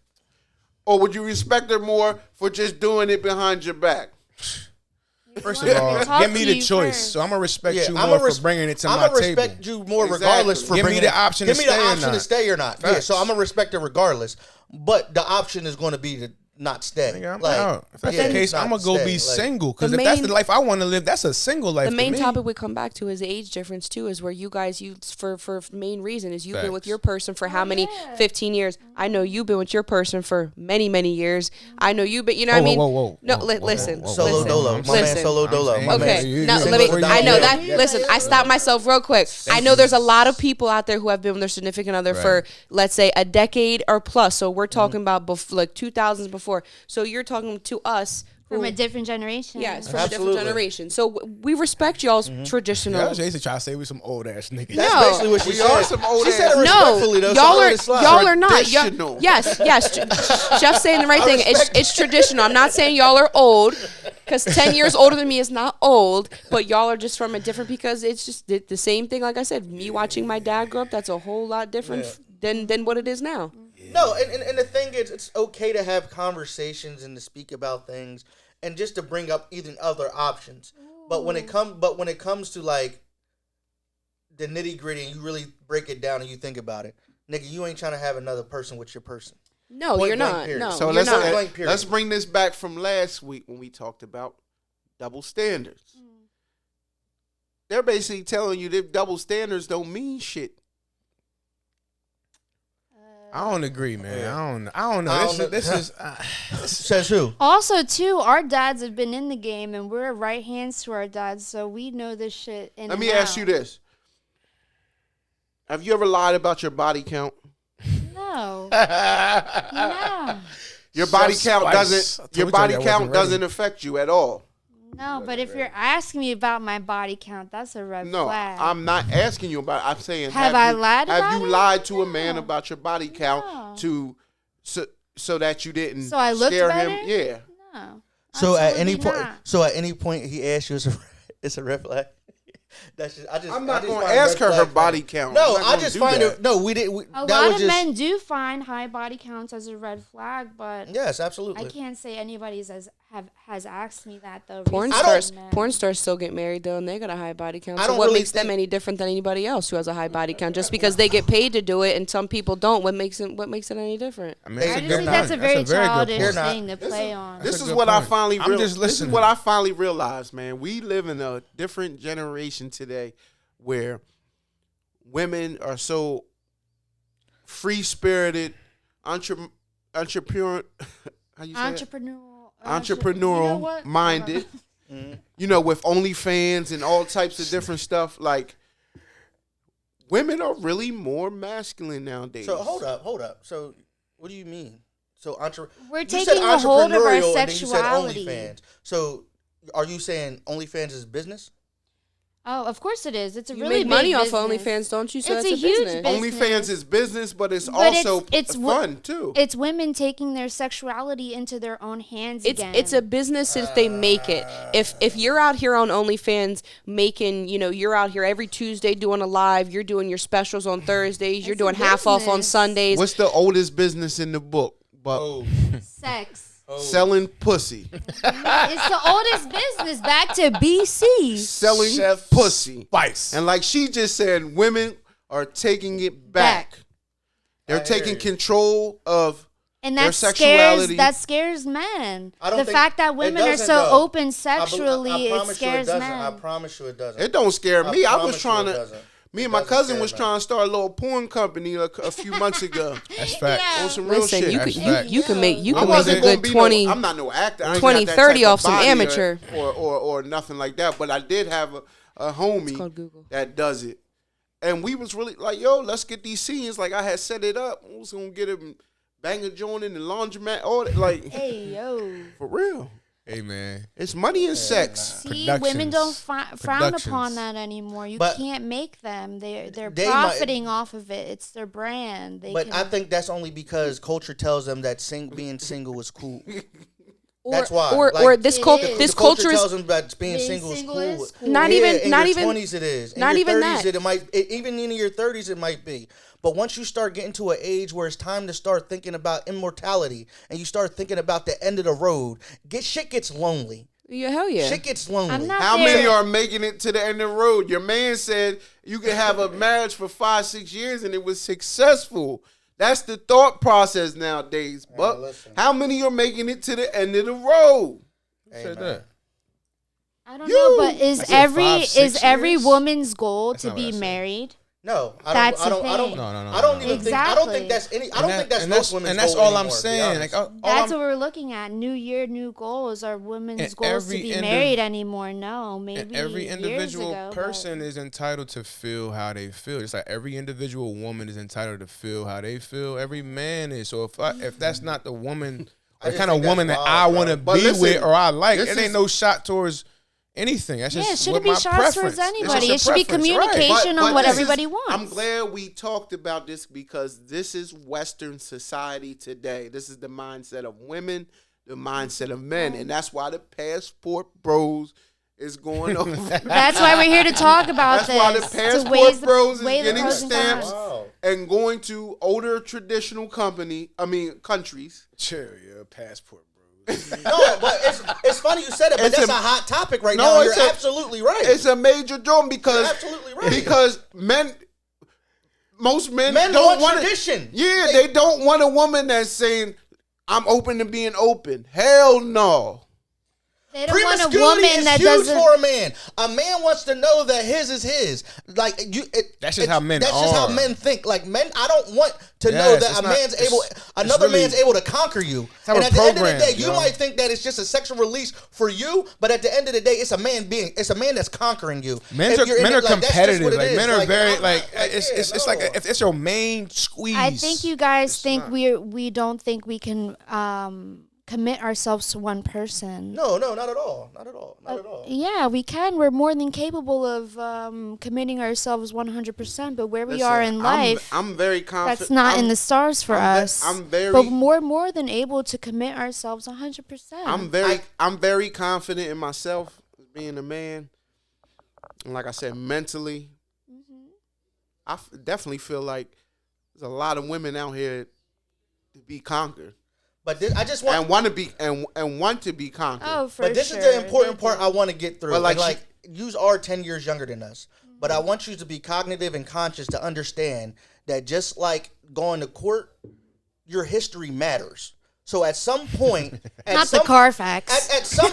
Or would you respect her more for just doing it behind your back? First of all, Talk give me to the you choice. first. So I'm gonna respect you I'ma more res- for bringing it to my I'ma table. respect you more Exactly. regardless for Give me bringing the it. option Give to me the stay or option to not. stay or not. Yeah, Facts. so I'm gonna respect it regardless. But the option is going to be to not stay. Nigga, I'm Like, out. If that's yeah, the case, not I'm gonna go stay. be Like, single. Because The if that's the main- life I want to live, that's a single life. The to main me. topic we come back to is age difference too. Is where you guys, for main reason is you've been with Facts. your person for how many? yeah. 15 years. I know you've been with your person for many years. I know you've been. You know Whoa, what I mean? whoa. No, Whoa, listen. whoa, whoa. Solo listen. dolo. My man Listen. solo dolo. My Okay, man. you- now you- let me. before you I know go. that. Yeah. Listen, I stopped myself real quick. I know there's a lot of people out there who have been with their significant other for, let's say, a decade or plus. So we're talking about like 2000s before. So you're talking to us From who- a different generation. Yes, from Absolutely. a different generation. So we respect y'all's traditional. Yeah, Jason try to say we some old ass niggas. That's No. basically what she We said. are some old She said it ass- respectfully though. so y'all I'm are gonna slide. y'all are not. Y'all- Traditional. yes. Jeff's saying the right I thing. It's traditional. I'm not saying y'all are old, because 10 years older than me is not old. But y'all are just from a different, because it's just the same thing. Like I said, me watching my dad grow up, that's a whole lot different than what it is now. No, and the thing is, it's okay to have conversations and to speak about things and just to bring up even other options. But when it comes to like the nitty gritty and you really break it down and you think about it, nigga, you ain't trying to have another person with your person. No, Point you're blank not. period. No, So you're let's not. Blank period. let's bring this back from last week when we talked about double standards. They're basically telling you that double standards don't mean shit. I don't agree, man. I don't know. I don't know. This is Says who? Also, too, our dads have been in the game, and we're right hands to our dads, so we know this shit. Let me ask you this. Have you ever lied about your body count? No. No. Your body Chef's count spice. I doesn't told your you body that wasn't count ready. doesn't affect you at all. No, but if you're asking me about my body count, that's a red No, flag. I'm not asking you about it. I'm saying Have I you, lied Have about you it? lied to a man No. about your body count No. to so that you didn't So I looked scare better? him? Yeah. No. So at any absolutely point, not. he asked you, it's a red flag. That's just. I'm not going gonna to ask her her body count. No, I'm not I gonna just do find that. it. No, we didn't. A That lot was of just. men do find high body counts as a red flag, but Yes, absolutely. I can't say anybody's has asked me that though. Porn recently. stars, porn stars still get married though, and they got a high body count. I So don't what really makes them think- any different than anybody else who has a high body count? Just because they get paid to do it and some people don't, what makes it any different? I mean, They- I that's a just good think that's a point. very That's a very good childish point. They're not. thing to play on. This That's a is good what I point. finally I'm just this is listening. what I finally realized, man. We live in a different generation today where women are so free-spirited, entrepreneur how you say it? Entrepreneurial minded. You know, with OnlyFans and all types of different stuff. Like, women are really more masculine nowadays. So hold up. So what do you mean? So We're you said taking a hold of our entrepreneurial and then you said sexuality. OnlyFans. So are you saying OnlyFans is business? Oh, of course it is. It's a You really make money big off of business. OnlyFans, don't you? So It's that's a huge business. business. OnlyFans is business, but it's But also it's fun too. It's women taking their sexuality into their own hands again. It's a business if they make it. If you're out here on OnlyFans making, you're out here every Tuesday doing a live, you're doing your specials on Thursdays, you're It's a doing half off on business. Sundays. What's the oldest business in the book? But sex. selling pussy. It's the oldest business back to BC. Selling Chef pussy. Spice. And like she just said, women are taking it back. They're hear taking you. control of And their that sexuality. scares men. I don't The think- fact that it women are doesn't, so though. open I sexually, it promise you scares doesn't. men. I promise you it doesn't. it don't scare me. I was promise you trying it to. doesn't. Me and It my doesn't cousin scare was me. trying to start a little porn company a few months ago. That's fact. On some real Listen, shit. you That's could fact. you can make I a wasn't gonna good be 20. I'm not no actor. I ain't 20, got that 30 type of off some body amateur. or nothing like that. But I did have a homie called Google. that does it, and we was really like, yo, let's get these scenes. Like I had set it up. I was gonna get him bang a joint in the laundromat. All that, like Hey yo. for real. Hey, man. It's money and sex. See, women don't Productions. frown Productions. upon that anymore. You But can't make them. They're they might- profiting off of it. It's their brand. They But can, I think that's only because culture tells them that being single is cool. That's why. Or this culture tells is them that being single is cool. Not yeah, even in not your even 20s it is. In not your even 30s that. it might even in your 30s it might be. But once you start getting to an age where it's time to start thinking about immortality and you start thinking about the end of the road, shit gets lonely. Yeah, hell yeah. Shit gets lonely. How many are making it to the end of the road? Your man said you could have a marriage for 5-6 years and it was successful. That's the thought process nowadays. But how many are making it to the end of the road? Who said that? I don't know, but is every woman's goal to be married? No, I don't even think. I don't think that's any. I don't think that's most women's goal. And that's all I'm anymore, saying. That's what we're looking at. New year, new goals. Are women's goals to be married anymore? No, maybe. Every individual years ago, person is entitled to feel how they feel. It's like every individual woman is entitled to feel how they feel. Every man is. So if that's not the woman, the kind of woman that I want to be with or I like, it ain't no shot towards anything. That's just it shouldn't be shots preference. towards anybody. It should be communication on what everybody wants. I'm glad we talked about this because this is Western society today. This is the mindset of women, the mindset of men, and that's why the passport bros is going over. That's why we're here to talk about this. That's why the passport bros is getting stamps and going to older traditional countries. Chill, yeah, passport. No, but it's funny you said it, but that's a hot topic right now. You're absolutely right. It's a major joke because you're absolutely right. Because most men don't want tradition. Yeah, they don't want a woman that's saying, "I'm open to being open." Hell no. They don't want a woman that doesn't. For a man. A man wants to know that his is his. Like that's just how men. That's just how men think. Like men, I don't want to know that another man's able to conquer you. And at the end of the day, you might think that it's just a sexual release for you, but at the end of the day, it's a man that's conquering you. Men are competitive. Like men are very it's like if it's your main squeeze. I think you guys think we don't think we can commit ourselves to one person. No, not at all. Not at all. Yeah, we can. We're more than capable of committing ourselves 100%. But where we are in life, I'm very confident. That's not in the stars for us. But more than able to commit ourselves 100%. I'm very confident in myself being a man. And like I said, mentally, I definitely feel like there's a lot of women out here to be conquered. But I just want want to be conquered. Oh, for sure. But this is the important part I want to get through. But like you are 10 years younger than us. But I want you to be cognitive and conscious to understand that just like going to court, your history matters. So at some point, not the Carfax. At some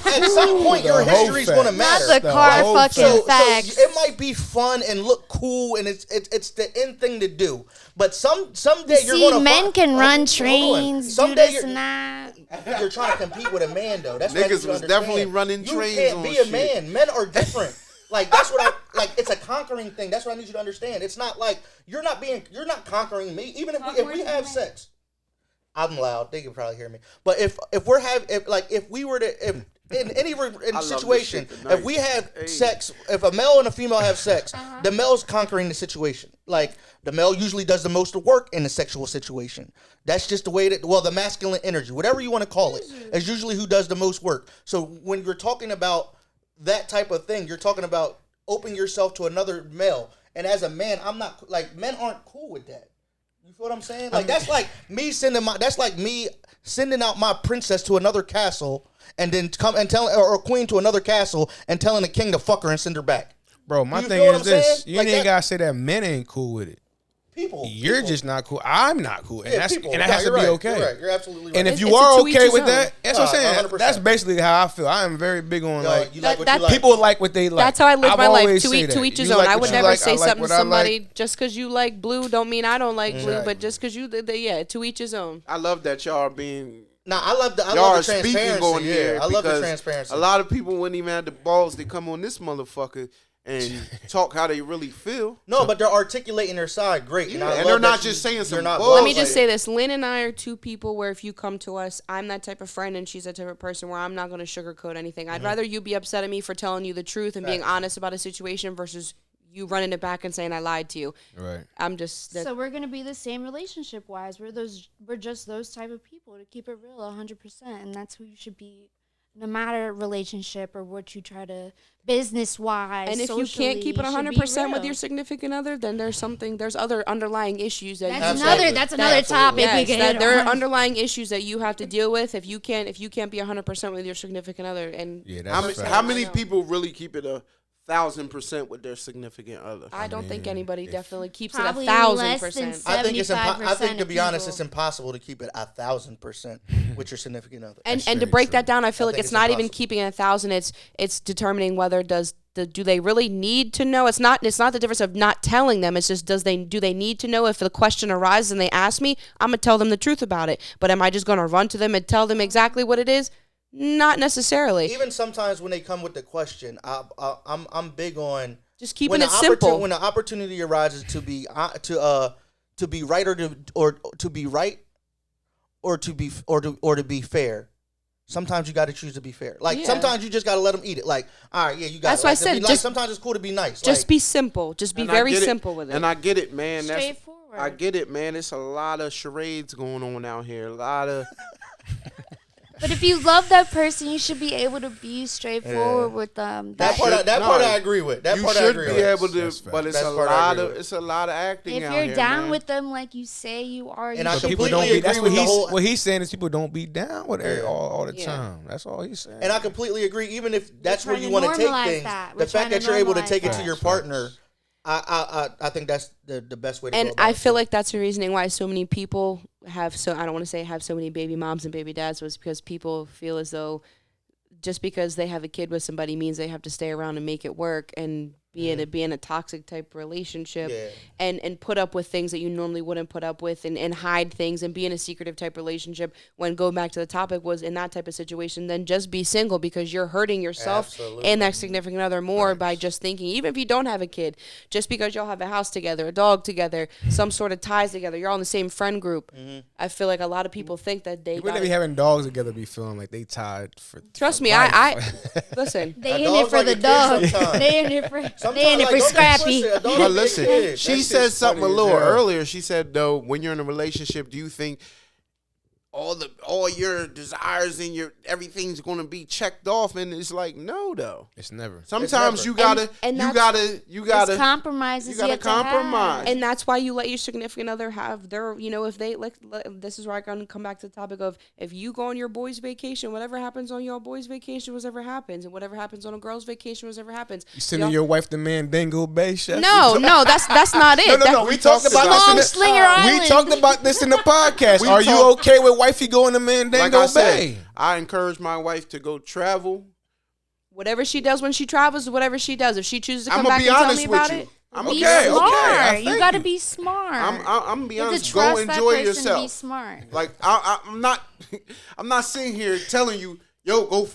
point, your history is going to matter. Not the car fucking facts. So it might be fun and look cool, and it's the end thing to do. But someday you're going to men can run trains, do this and that. You're trying to compete with a man, though. That's niggas was definitely running trains. You can't be a man. Men are different. Like that's what it's a conquering thing. That's what I need you to understand. It's not like you're not conquering me. Even if we have sex. I'm loud. They can probably hear me. But if we were to in any situation, if we have sex, if a male and a female have sex, the male's conquering the situation. Like the male usually does the most work in the sexual situation. That's just the way the masculine energy, whatever you want to call it, is usually who does the most work. So when you're talking about that type of thing, you're talking about opening yourself to another male. And as a man, I'm not men aren't cool with that. You feel what I'm saying? Like that's like me sending out my princess to another castle and then come and telling or queen to another castle and telling the king to fuck her and send her back. Bro, my thing is this: you ain't gotta say that men ain't cool with it. You're just not cool. I'm not cool, and that has to be okay. You're right. You're absolutely right. And if you are okay with that, that's what I'm saying. 100%. That's basically how I feel. I am very big on people like what they like. That's how I live my life. To each his own. I would never say something to somebody just because you like blue don't mean I don't like blue. But just because to each his own. I love that y'all are being. I love the transparency. On here I love the transparency. A lot of people wouldn't even have the balls to come on this motherfucker and talk how they really feel. No, but they're articulating their side great. Yeah, and they're not just saying some bullshit. Let me just say this. Lynn and I are two people where if you come to us, I'm that type of friend and she's that type of person where I'm not going to sugarcoat anything. I'd rather you be upset at me for telling you the truth and being honest about a situation versus you running it back and saying I lied to you. Right. I'm just... So we're going to be the same relationship-wise. We're just those type of people to keep it real 100%. And that's who you should be no matter relationship or what you try to business wise. And if you can't keep it 100% with your significant other, then there's other underlying issues that that's another topic. Yes, we can that hit there on. are underlying issues that you have to deal with if you can't be 100% with your significant other. And how many people really keep it 1,000% with their significant other? I don't think anybody definitely keeps it Probably 1,000%. I think I think to be honest, people. it's impossible to keep it 1,000% with your significant other. And to break that down, I feel like think it's it's not even impossible. keeping it 1,000. It's determining whether do they really need to know. It's not the difference of not telling them. It's just do they need to know. If the question arises and they ask me, I'm gonna tell them the truth about it. But am I just gonna run to them and tell them exactly what it is? Not necessarily. Even sometimes when they come with the question, I'm big on Just keeping it simple. When the opportunity arises to be right or to be right or to be fair. Sometimes you got to choose to be fair. Like sometimes you just got to let them eat it. Like, all right, yeah, you got. That's why I said. Sometimes it's cool to be nice. Just be simple. Just be very simple with it. And I get it, man. Straightforward. I get it, man. It's a lot of charades going on out here. A lot of. But if you love that person, you should be able to be straightforward with them. That part I agree with. That part I agree with. You should be able to, but it's a lot of acting if out you're here, down man. with them like you say you are, And you I should completely agree That's with the whole. what he's saying is people don't be down with it all the time. That's all he's saying. And I completely agree. Even if that's where trying you to want to take normalize things, that. the We're fact trying that to you're able to normalize take it to that. your partner, I think that's the best way to go And about I it. feel like that's the reasoning why so many people have I don't want to say have so many baby moms and baby dads, was because people feel as though just because they have a kid with somebody means they have to stay around and make it work and be in a toxic type relationship and put up with things that you normally wouldn't put up with and hide things and be in a secretive type relationship. When going back to the topic was in that type of situation, then just be single, because you're hurting yourself and that significant other more by just thinking, even if you don't have a kid, just because y'all have a house together, a dog together, some sort of ties together, you're all in the same friend group. I feel like a lot of people think that they People that be having dogs together be feeling like they tied for. Trust me, life. I listen. They in it for the dog. They in it for Scrappy. But listen, she said something a little hell. earlier. She said, though, when you're in a relationship, do you think all your desires and everything's going to be checked off? And it's like, no, though. It's never. Sometimes you And gotta It's compromises. you gotta compromise. And that's why you let your significant other have their, if they this is where I can come back to the topic of, if you go on your boys' vacation, whatever happens on your boys' vacation, whatever happens, and whatever happens on a girl's vacation, whatever happens. You sending your wife to Mandingo Bay, Chef? No, that's not it. No. We talked about Long this. Slinger Island. We talked about this in the podcast. Are you okay with wifey going to Mandingo like I said, Bay? I encourage my wife to go travel. Whatever she does when she travels, whatever she does. If she chooses to come I'ma back be and tell honest me with about you. it. I'm Be okay. smart. You You got to be smart. I'm gonna be You have to honest. Go trust that enjoy person, yourself. Be smart. Like I'm not sitting here telling you, yo, go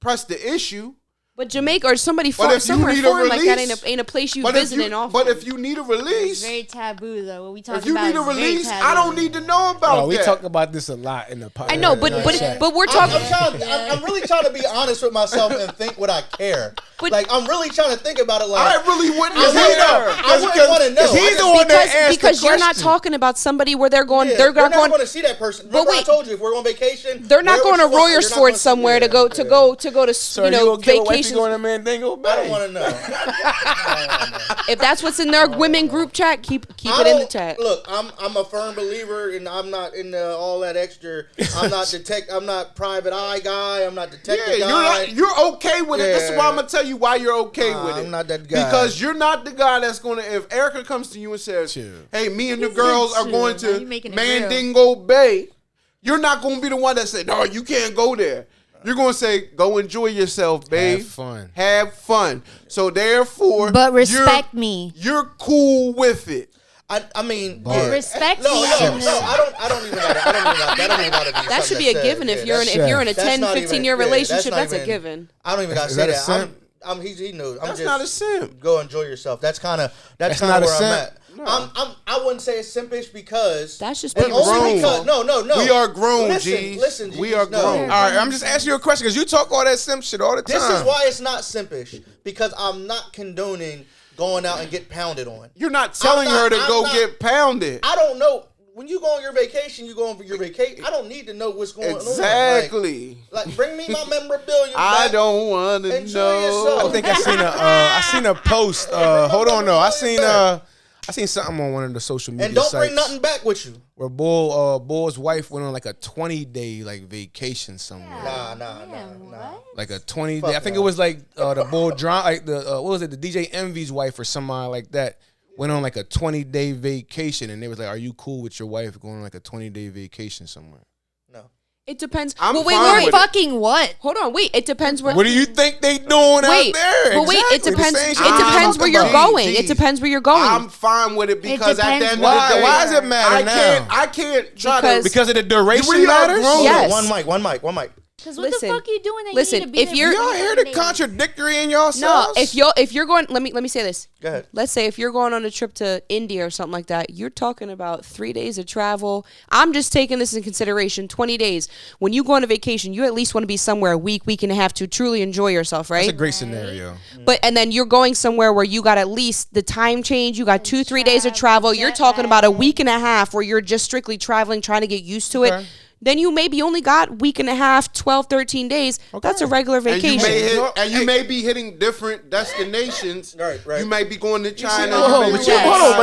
press the issue. But Jamaica or somebody But if you somewhere need a foreign like that release- ain't a place you But visit if in often. But if you need a It's release, very taboo, though. What we talking if you about need a is very release, taboo. I don't need to know about No, we that. talk about this a lot in the podcast. I know, but we're talking. I'm really trying to be honest with myself and think what I care. But- like I'm really trying to think about it. Like I really wouldn't I wouldn't want to know. He's the one that asked because the you're not question. talking about somebody where they're going. Yeah, They're not not going. going to see that person. But Remember I wait. told you if we're on vacation, They're not going to wherever you're not Royersford gonna see somewhere to that. go to So you okay with wifey vacations. going to Mandingo Bay? I don't want to know. If that's what's in their women group chat, keep it in the chat. Look, I'm a firm believer, and I'm not in all that extra. I'm not private eye guy. I'm not detective guy. you're okay with it. This is why I'm gonna tell you why you're okay with it. I'm not that guy. Because you're not the guy that's gonna. If Erica comes to you and says, "Hey, me and the girls are going Now you to making it real. Mandingo Bay," you're not gonna be the one that said, "No, you can't go there." You're gonna say, "Go enjoy yourself, babe. Have fun. Have fun." So therefore, But respect me. You're cool with it. I mean, But- yeah. Respect No, me. I don't even gotta. That don't even gotta be. That should be a given if you're in a That's 10, not 15 even- year yeah, relationship. not That's a even- given. I don't even gotta Is say that a that. simp? He knows. I'm That's just not a simp. Go enjoy yourself. That's kind of not where a I'm simp? at. I wouldn't say it's simpish because That's just We're being grown. respectful. No. We are grown, Listen, G's. listen, We are G's, no. grown. All right, I'm just asking you a question because you talk all that simp shit all the time. This is why it's not simpish, because I'm not condoning going out and get pounded on. You're not telling her to go get pounded. I don't know. when you go on your vacation, you go on for your vacation. I don't need to know what's going on. Exactly. Like bring me my memorabilia. I don't want to know. Yourself. I think I seen a post. Hold on, no, I seen something on one of the social media and don't sites bring nothing back with you. where Bull's wife went on like a 20-day like vacation somewhere. Nah. Like a 20-day. I think it was like the Bull Drum, like the what was it? The DJ Envy's wife or somebody like that went on like a 20-day vacation, and they was like, "Are you cool with your wife going on like a 20-day vacation somewhere?" No. It depends. I'm well, fine with Fucking what? Hold on, wait. It depends where. What do you think they doing out there? But wait, it Exactly, the depends. same It shit. depends where you're going. Geez. It depends where you're going. I'm fine with it because at the end of the Why? day, Why does it matter now? I can't try Because Because of the duration We are matters? grown. Yes. One mic. Because what Listen, the fuck are you doing that listen, you need to be if there you're- for Y'all hear the days? contradictory in y'all No, if you're going, let me say this. Go ahead. Let's say if you're going on a trip to India or something like that, you're talking about 3 days of travel. I'm just taking this in consideration. 20 days. When you go on a vacation, you at least want to be somewhere a week and a half to truly enjoy yourself, right? That's a great scenario. And then you're going somewhere where you got at least the time change. You got 2-3 days of travel. You're talking about a week and a half where you're just strictly traveling, trying to get used to it. Okay. Then you maybe only got week and a half, 12, 13 days. That's a regular vacation. And you may be hitting different destinations. Right. You may be going to China. Hold on, but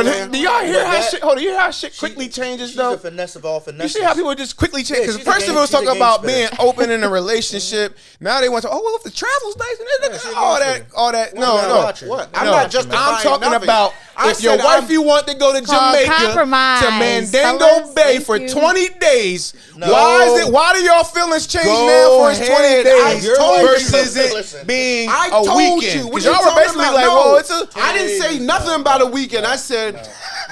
Thailand. do y'all hear how that- shit? Hold on, you hear how shit quickly changes She's though? a finesse of all finesse. You see how people just quickly change? Because she's a first game- of all, it was she's a talking game about spitter. being open in a relationship. Now they want to. Oh well, if the travel's nice and she's a all game that, spitter. all that. Well, No, watch her. What? No, I'm no. not just. I'm talking about I if your said wife I'm- you want to go to Called Jamaica compromise, to Mandingo fellas. Bay Thank for you. 20 days. No. Why do y'all feelings change Go now for it's 20 ahead. days I told you. versus it Listen. being I a told weekend? you. What Because you y'all were talking basically about? like, No. well, it's a. I didn't say nothing about a weekend. I said,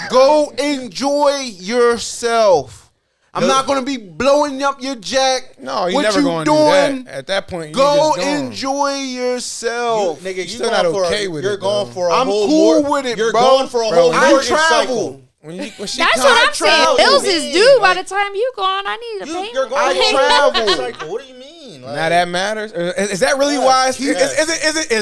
go enjoy yourself. I'm not going to be blowing up your jack. No, you're what never you going to doing? do that. At that point, you Go just gone. enjoy yourself. Nigga, you still going not for okay a, with you're it, going bro. for a I'm whole cool mor- with it, You're bro. going for a whole I mortgage travel. cycle. When she That's comes, what I'm saying. travel. Bills What do is you due mean? by Like- the time you gone. I need to pay. You're going I for a travel. mortgage cycle. What do you mean? Like, Now that matters. Is that really why? Is Yes.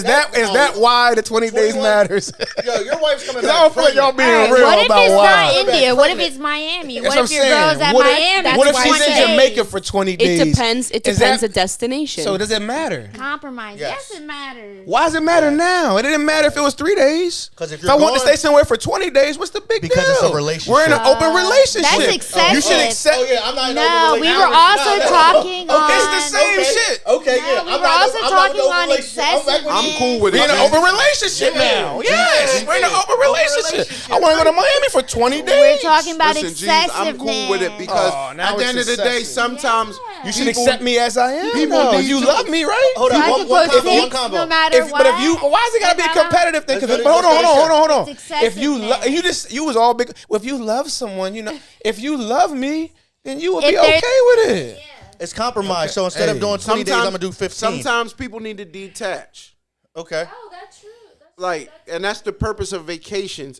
that why the 20 days 21 matters? Yo, your wife's coming 'Cause back. I don't feel like y'all being pregnant. real What if about it's why. not India? What if Pregnant. it's Miami? That's What if your I'm girl's saying. at What Miami? if for she's 20 in days? Jamaica for 20 days? It depends. It Is depends that- the destination. So does it matter? Compromise. Yes. Yes, it matters. Why does it matter now? It didn't matter if it was 3 days. 'Cause if if you're I want to going- stay somewhere for 20 days, what's the big deal? Because it's a relationship. We're in an open relationship. That's You excessive. should accept. Oh yeah, I'm not. in No, open we relationship. were also talking on. It's the same Okay. shit. Okay, No, yeah. we I'm were not- also I'm not talking with the open on relationship. I'm back with I'm cool with We're in it. an open relationship Yeah. now. Yeah. Yes, we're in an open Open relationship. relationship. I want to go to Miami for 20 days. We're talking about Listen, G's, excessiveness. I'm cool with it because Oh, now at the it's end of the day, excessive. sometimes You should people- accept me as I am. people though. need You to- love me, right? Hold So on, I one could combo. put One six combo. no matter what. But if you, why is it gotta be a competitive thing? Because Let's go to- hold on. It's If you excessiveness. you was all big. Well, if you love someone, if you love me, then you will be If they're- okay with it. It's compromise. So instead of Hey. doing 20 days, I'm gonna do 15. Sometimes people need to detach. Okay. Oh, that's true. Like, and that's the purpose of vacations.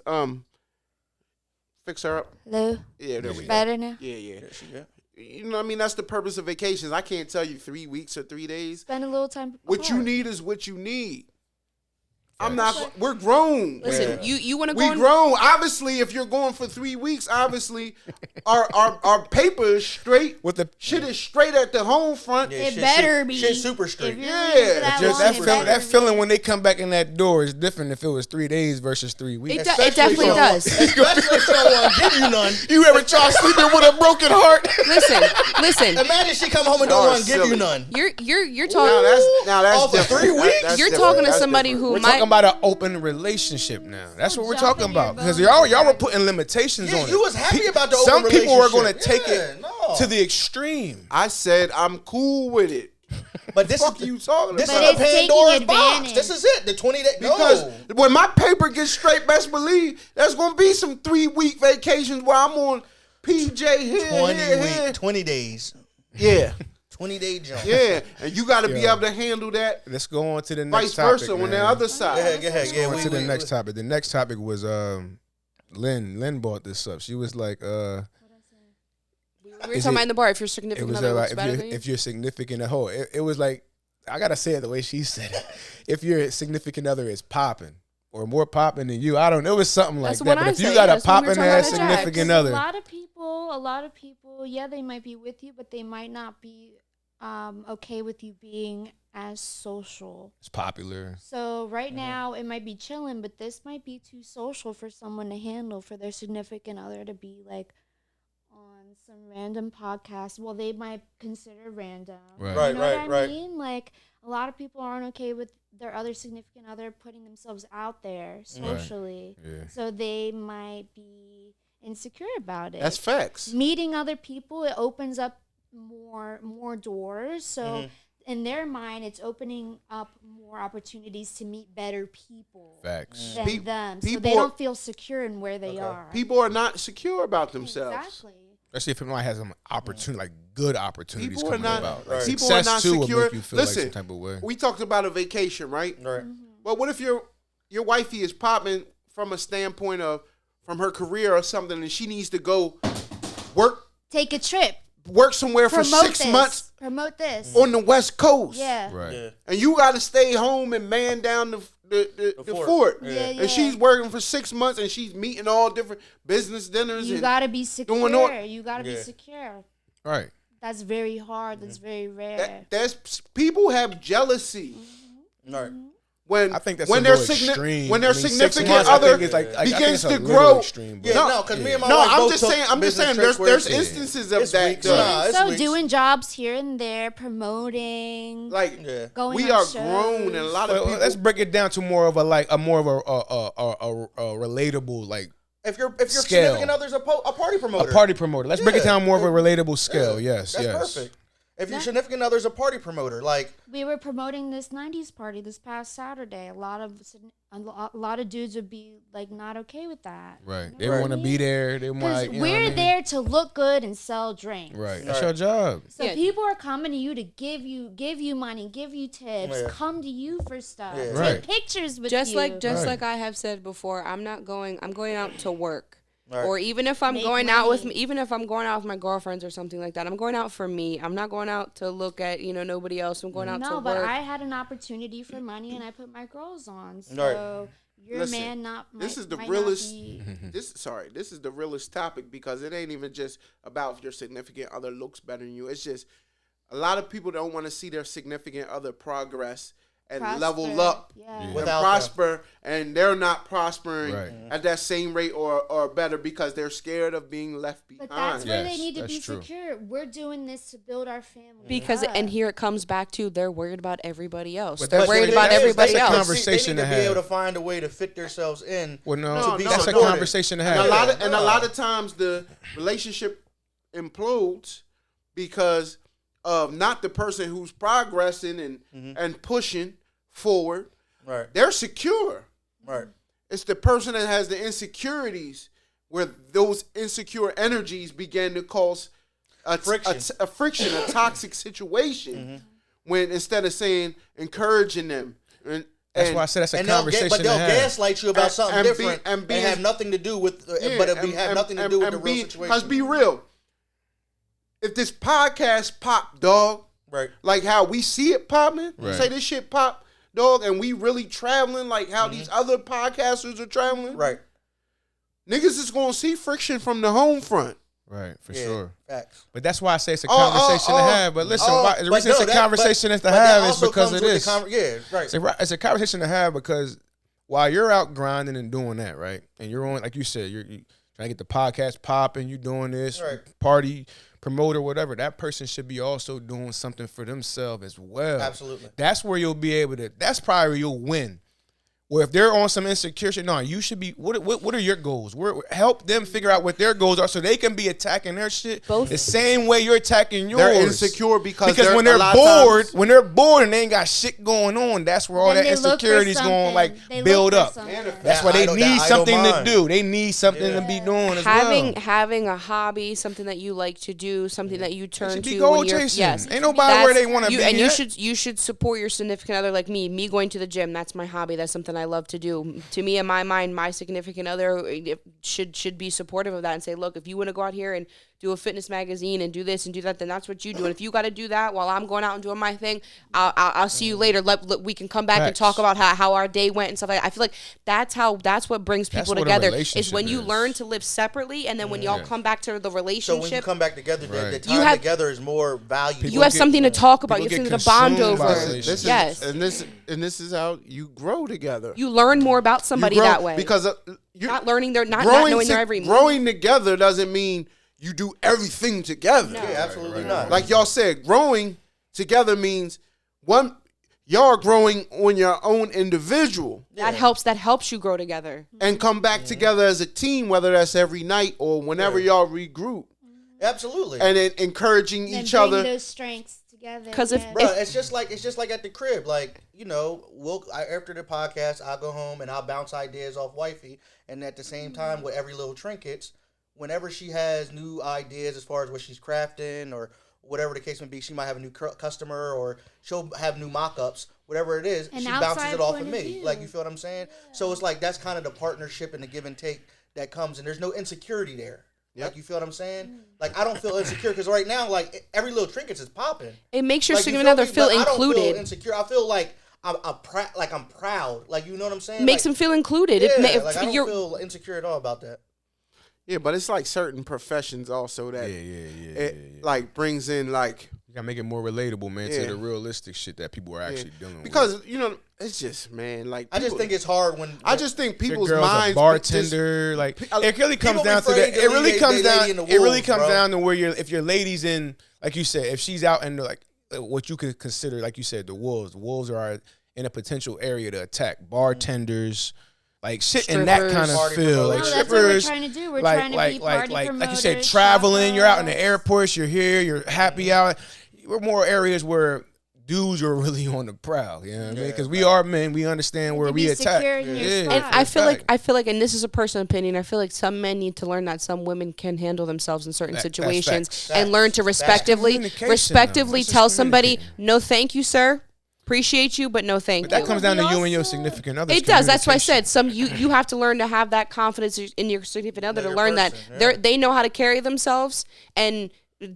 Fix her up. Hello. Yeah, there we go. Better now. Yeah. You know what I mean? That's the purpose of vacations. I can't tell you 3 weeks or 3 days. Spend a little time. What you apart. need is what you need. I'm not. We're grown. Listen, you want to go We on- grown. Obviously, if you're going for 3 weeks, obviously, our paper is straight. With the Shit is straight at the home front. Yeah, It shit- better shit- be. Shit super straight. If you're Yeah, leaving for that just long, that it feeling, better that be. feeling when they come back in that door is different if it was 3 days versus 3 weeks. It Especially definitely if does. Especially if someone give you none. You ever try sleeping with a broken heart? Listen. Imagine she come home and Y'all don't are want to give you silly. none. You're Now talking. that's Off of different. 3 weeks? That's You're different. talking to That's somebody different. who We're might. talking about an open relationship now. That's what we're Jump talking in your about. Because boat. y'all were putting limitations Yeah, on it. you was happy about the Some open people were going to relationship. take Yeah, it no. to the extreme. I said I'm cool with it. But this Fuck is you talking this about? is But a it's taking Pandora's box. advantage. This is it. The 20 day. Because No. when my paper gets straight, best believe there's gonna be some 3-week vacations where I'm on PJ here, 20 here, here. week, 20 days. Yeah, 20-day jump. yeah, and you got to be Yeah. able to handle that. Let's go on to the next Vice topic, versa on man. the other side. Go ahead. Let's go on Yeah, to the next topic. The next topic was Lynn. Lynn brought this up. She was like, We were Is talking it- about in the bar if your it significant was other like looks better than you. if you're significant at home. It was like I gotta say it the way she said it. If your significant other is popping or more popping than you. I don't know. It was something like That's that. what But I if you say. got a That's when we were popping talking ass about the Jax. significant A other, lot of people, yeah, they might be with you, but they might not be okay with you being as social. it's popular. So right now it might be chilling, but this might be too social for someone to handle, for their significant other to be like on some random podcast. Well, they might consider random. Right. You know what I mean? Like a lot of people aren't okay with their other significant other putting themselves out there socially. Yeah. So they might be insecure about it. That's facts. Meeting other people, it opens up more doors. So in their mind, it's opening up more opportunities to meet better people Facts. than them. So people they are- don't feel secure in where they are. People are not secure about themselves. Exactly. Especially if somebody has some opportunity, like good opportunities People are coming not. about. Like People are success not too will secure. make you feel Listen, like some type of way. we talked about a vacation, right? Right. Well, what if your wifey is popping from a standpoint of from her career or something, and she needs to go Take a trip. work somewhere for Promote 6 this. months Promote this. on the West Coast, Yeah. Right. Yeah. and you got to stay home and man down the fort. Yeah, yeah. And she's working for 6 months, and she's meeting all different business dinners. You and gotta be secure. You gotta be Yeah. secure. Right. That's very hard. That's very rare. there's people have jealousy. Right. When I think that's when a their little extreme. when their 6 significant months, I other think it's like, I think begins it's a to little grow. extreme, but Yeah, No, no, because me and my No, wife I'm both just took saying. I'm just business saying. trips where There's it's- instances of it's that. weeks. though. Nah, it's So weeks. doing jobs here and there, promoting, Like Yeah. going we on are shows. grown, and a lot of Well, people. let's break it down to more of a relatable, like If your Scale. significant other's a party promoter, a party promoter. Let's break it Yeah. down more of a relatable scale. Yes, that's yes. perfect. If your significant other's a party promoter, like we were promoting this '90s party this past Saturday. A lot of dudes would be like not okay with that. Right. You They know what want to I be mean? there. They want Because like, you know we're what I mean? there to look good and sell drinks. Right. That's Right. your job. So Yeah. people are coming to you to give you money, give you tips, Yeah. come to you for stuff, Yeah. take Right. pictures with Just you. like Right. like I have said before, I'm going out to work. Right. Or even if I'm Make going out with money. even if I'm going out with my girlfriends or something like that, I'm going out for me. I'm not going out to look at, nobody else. I'm going out to no, work. but I had an opportunity for money and I put my girls on. So Right. your Listen, man not this might- is the might realest- not be- This is the realest topic because it ain't even just about if your significant other looks better than you. It's just a lot of people don't want to see their significant other progress and level prosper. up Yeah. and Without prosper, and they're not prospering Right. at that same rate or better because they're scared of being left But behind. that's where Yes, they need to that's be true. secure. We're doing this to build our family. because up. and here it comes back to they're worried about everybody else. But They're that's worried what it about is. everybody That's a else. conversation they to need to be able have. to find a way to fit themselves in. Well, no, No, that's a no. conversation to And have. a lot of times the relationship implodes because of not the person who's progressing and pushing forward. Right. They're secure. Right. It's the person that has the insecurities where those insecure energies begin to cause a friction, a toxic situation. When instead of saying encouraging them, That's why I said that's a And conversation but they'll to have. gaslight you about And- something and be- different and and, being- have nothing to do with, but it have nothing to do with the real situation. Let's be real. If this podcast pop, dog, Right. like how we see it popping, Right. say this shit pop, dog, and we really traveling like how these other podcasters are traveling, Right. niggas is gonna see friction from the home front. Right, for Yeah. sure. Facts. But that's why I say it's a conversation to have. But listen, the but reason no, it's a that- conversation but- is to but that have is also because comes of with the this. yeah, right. It's a conversation to have because while you're out grinding and doing that, right, and you're on, like you said, you're trying to get the podcast popping, you doing this, Right. party promoter, whatever. That person should be also doing something for themselves as well. Absolutely. That's where you'll be able to. That's probably where you'll win. Where if they're on some insecure shit, no, you should be. What are your goals? Help them figure out what their goals are, so they can be attacking their shit Both. the same way you're attacking yours. They're insecure because when a they're lot of bored, times- when they're bored and they ain't got shit going on, that's where all Then that they look for insecurity's going something. like They look build for up. something. That's why they That need idle something to mind. do. They need something to be doing as well. Having a hobby, something that you like to do, something that you turn should be to goal when you're chasing. yes. Ain't nobody where they wanna you, be and yet. you should support your significant other like me. Me going to the gym, that's my hobby. That's something I love to do. To me, in my mind, my significant other should be supportive of that and say, look, if you want to go out here and do a fitness magazine and do this and do that, then that's what you do. And if you got to do that while I'm going out and doing my thing, I'll see you later. We can come back and talk about how our day went and stuff like that. I feel like that's what brings people together is when you learn to live separately, and then when y'all come back to the relationship. So when you come back together, the time together is more valuable. You have something to talk about. You have something to bond over. Yes. And this is how you grow together. You learn more about somebody that way. Because you're not learning their not knowing their every move. Growing together doesn't mean you do everything together. No. Yeah, absolutely not. Like y'all said, growing together means y'all are growing on your own individual. That helps you grow together. And come back together as a team, whether that's every night or whenever y'all regroup. Absolutely. And then encouraging each other. Those strengths together. Because it's just like at the crib. Like, after the podcast, I'll go home and I'll bounce ideas off wifey. And at the same time, with every little trinkets, whenever she has new ideas as far as what she's crafting or whatever the case may be, she might have a new customer or she'll have new mock-ups, whatever it is, she bounces it off of me. Like, you feel what I'm saying? Yeah. So it's like that's kind of the partnership and the give and take that comes, and there's no insecurity there. Yep. Like, you feel what I'm saying? Like, I don't feel insecure because right now, like, every little trinket is popping. It makes your significant other feel included. I don't feel insecure. I feel like I'm proud. Like, you know what I'm saying? Makes them feel included. Yeah, I don't feel insecure at all about that. Yeah, but it's like certain professions also that like brings in like you gotta make it more relatable, man, to the realistic shit that people are actually dealing with. Because it's just like I just think it's hard when I just think people's girl's minds a bartender like it really comes down to that. It really comes down to where if your lady's in, like you said, if she's out in like what you could consider, like you said, the wolves are in a potential area to attack bartenders. Like shit strippers, in that kind of feel, like strippers. That's what we're trying to do. We're trying to be party promoters, like you said, traveling. You're out in the airports. You're here. You're happy out. We're more areas where dudes are really on the prowl. You know what I mean? Because we are men. We understand where we attack. And I feel like, and this is a personal opinion. I feel like some men need to learn that some women can handle themselves in certain situations and learn to respectively tell somebody, "No, thank you, sir. Appreciate you, but no thank you." But that comes down to you and your significant other. It does. That's why I said you have to learn to have that confidence in your significant other to learn that they know how to carry themselves and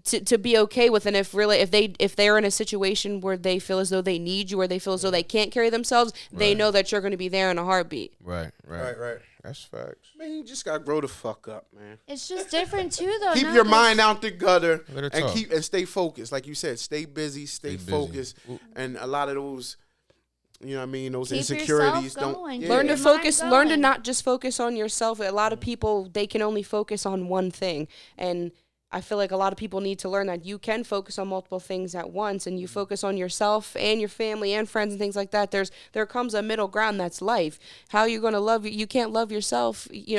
to be okay with. And if they're in a situation where they feel as though they need you or they feel as though they can't carry themselves, they know that you're going to be there in a heartbeat. Right. That's facts. Man, you just gotta grow the fuck up, man. It's just different too, though. Keep your mind out the gutter and stay focused. Like you said, stay busy, stay focused, and a lot of those, you know what I mean, those insecurities don't. Learn to focus. Learn to not just focus on yourself. A lot of people, they can only focus on one thing, and I feel like a lot of people need to learn that you can focus on multiple things at once, and you focus on yourself and your family and friends and things like that. There comes a middle ground that's life. How are you going to love you can't love yourself. You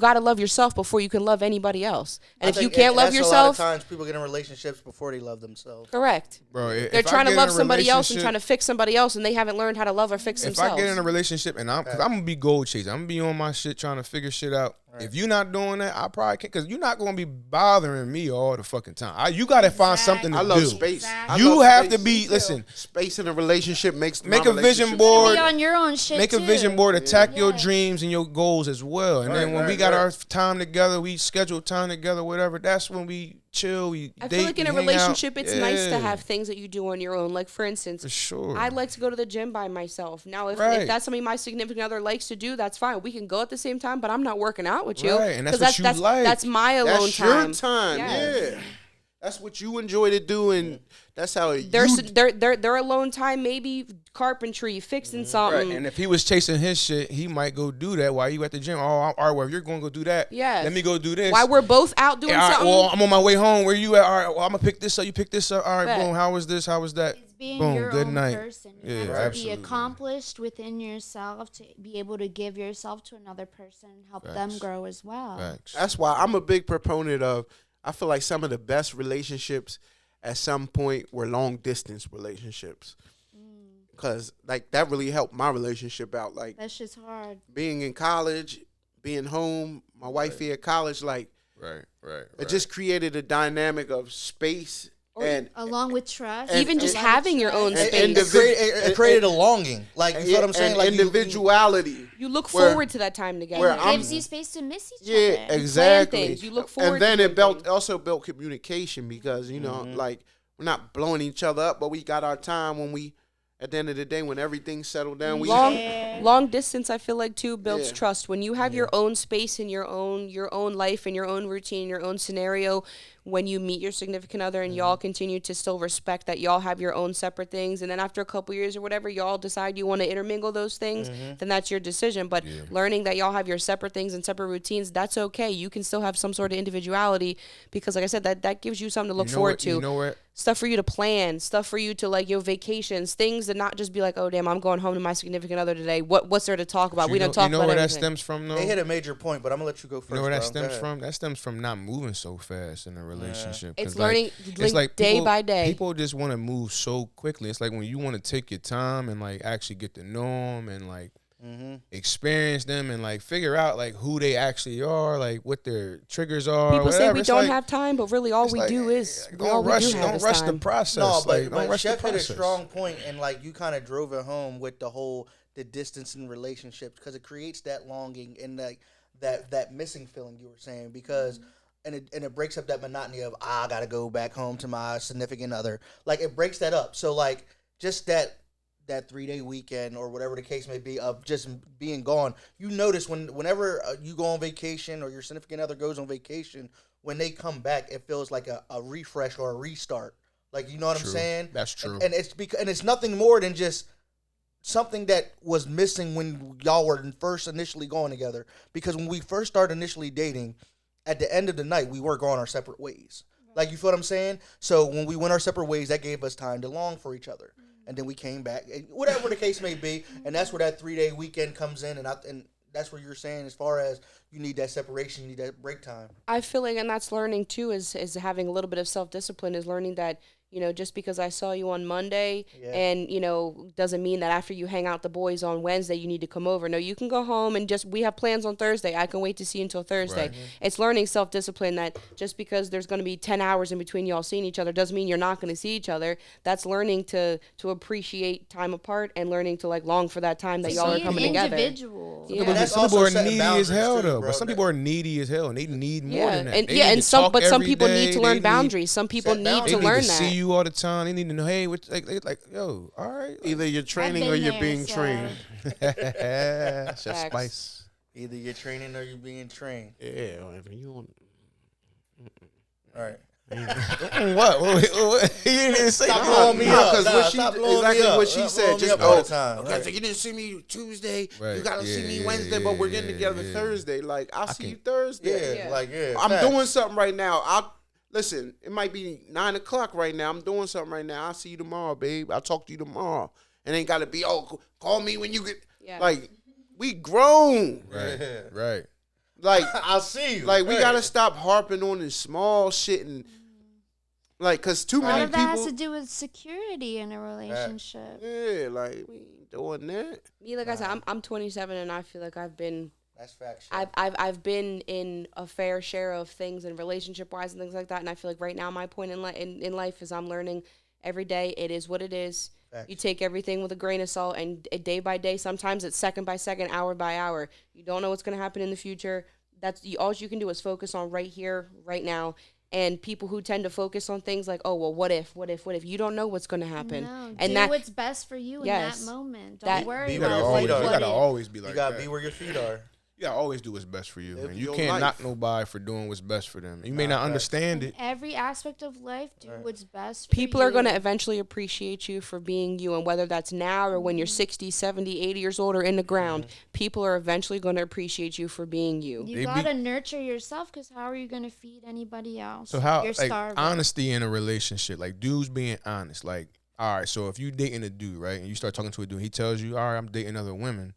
got to love yourself before you can love anybody else. And if you can't love yourself, a lot of times people get in relationships before they love themselves. Correct. Bro, they're trying to love somebody else and trying to fix somebody else, and they haven't learned how to love or fix themselves. If I get in a relationship and I'm gonna be gold chasing, I'm gonna be on my shit trying to figure shit out. Right. If you're not doing that, I probably can't, because you're not going to be bothering me all the fucking time. You got to find something to do. I love space. You have to be, listen. Space in a relationship make a vision board. Be on your own shit Make a vision board, attack your dreams and your goals as well. And then when we got our time together, we schedule time together, whatever, that's when we chill, we I feel like in a relationship, it's nice to have things that you do on your own. Like, for instance, for sure, I like to go to the gym by myself. Now, if that's something my significant other likes to do, that's fine. We can go at the same time, but I'm not working out with you. Right, and that's what you like. That's my alone time. That's your time, yeah. That's what you enjoy to do, and that's how their alone time, maybe carpentry, fixing something. Right. And if he was chasing his shit, he might go do that while you at the gym. Oh, all right, well, if you're going to go do that, let me go do this. While we're both out doing something. Well, I'm on my way home. Where you at? All right, well, I'm going to pick this up. You pick this up. All right, boom. How was this? How was that? It's being boom, your good own night. person. You have to be accomplished within yourself to be able to give yourself to another person and help them grow as well. Facts. That's why I'm a big proponent of, I feel like some of the best relationships at some point were long distance relationships. Because like that really helped my relationship out. Like, that's just hard. Being in college, being home, my wifey at college, like right. It just created a dynamic of space along with trust, even just having your own space. It created a longing. Like, you know what I'm saying? Like individuality. You look forward to that time together. it gives you space to miss each other. Yeah, exactly. Things. You look forward and then to it also built communication because, you know, like, we're not blowing each other up, but we got our time when we, at the end of the day, when everything's settled down. Long distance, I feel like, too, builds trust. When you have your own space and your own life and your own routine, your own scenario, when you meet your significant other and y'all continue to still respect that y'all have your own separate things, and then after a couple years or whatever, y'all decide you want to intermingle those things, then that's your decision. But learning that y'all have your separate things and separate routines, that's okay. You can still have some sort of individuality because, like I said, that gives you something to look forward to. You know what? Stuff for you to plan, stuff for you to, like, your vacations, things that not just be like, oh, damn, I'm going home to my significant other today. What's there to talk about? We don't talk about everything. You know where that stems from, though? They hit a major point, but I'm going to let you go first. You know where that stems from? That stems from not moving so fast in a relationship. It's learning, it's like day people, by day. People just want to move so quickly. It's like when you want to take your time and, like, actually get to know them and, like, experience them and, like, figure out, like, who they actually are, like, what their triggers are. People say we It's don't like, have time, but really all we do is don't rush the process. No, like, but rush Chef the hit a process. strong point, and, like, you kind of drove it home with the distance in relationships because it creates that longing and, like, that missing feeling you were saying because. And it breaks up that monotony of I gotta go back home to my significant other. Like, it breaks that up. So, like, just that 3-day weekend or whatever the case may be of just being gone. You notice whenever you go on vacation or your significant other goes on vacation, when they come back, it feels like a refresh or a restart. Like, you know what I'm saying? That's true. And it's nothing more than just something that was missing when y'all were first initially going together. Because when we first started initially dating, at the end of the night, we were going our separate ways. Like, you feel what I'm saying? So when we went our separate ways, that gave us time to long for each other. And then we came back, and whatever the case may be. And that's where that 3-day weekend comes in. And that's what you're saying as far as you need that separation, you need that break time. I feel like, and that's learning too, is having a little bit of self-discipline, is learning that, you know, just because I saw you on Monday and, you know, doesn't mean that after you hang out the boys on Wednesday, you need to come over. No, you can go home and we have plans on Thursday. I can wait to see you until Thursday. Right. It's learning self-discipline that just because there's going to be 10 hours in between y'all seeing each other doesn't mean you're not going to see each other. That's learning to appreciate time apart and learning to, like, long for that time that y'all are coming together. Individual. Yeah. Some people are needy as hell, though. But some people are needy as hell, and they need more than that. Some people need to learn boundaries. Some people need to learn that. See you all the time. They need to know, hey, like, yo, all right. Either you're training or you're being trained. Chef Spice. Either you're training or you're being trained. Yeah, you want. All right. What? You didn't even say stop blowing me up. Exactly what she said. Just all the time. Okay, so you didn't see me Tuesday. Right. You gotta see me Wednesday, but we're getting together Thursday. Like, I'll see you Thursday. I'm doing something right now. Listen, it might be 9 o'clock right now. I'm doing something right now. I'll see you tomorrow, babe. I'll talk to you tomorrow. It ain't got to be, call me when you get, like, we grown. Right. Like, I'll see you. Like, we got to stop harping on this small shit and, like, because too many people. A lot of that has to do with security in a relationship. Yeah, like, we ain't doing that. Me, like I said, I'm 27 and I feel like I've been. That's facts. I've been in a fair share of things and relationship wise and things like that, and I feel like right now my point in life is I'm learning every day. It is what it is. Facts. You take everything with a grain of salt, and day by day, sometimes it's second by second, hour by hour. You don't know what's going to happen in the future. All you can do is focus on right here, right now. And people who tend to focus on things like, oh, well, what if? You don't know what's going to happen. No, and do what's best for you in that moment. Don't worry about it. You got to always be like that. You got to be where your feet are. You gotta always do what's best for you. And you can't knock nobody for doing what's best for them. You may not understand it. Every aspect of life, do what's best for People are going to eventually appreciate you for being you. And whether that's now or when you're 60, 70, 80 years old or in the ground, people are eventually going to appreciate you for being you. You got to nurture yourself, because how are you going to feed anybody else? So how, like, honesty in a relationship, like dudes being honest. Like, all right, so if you dating a dude, right, and you start talking to a dude, he tells you, all right, I'm dating other women.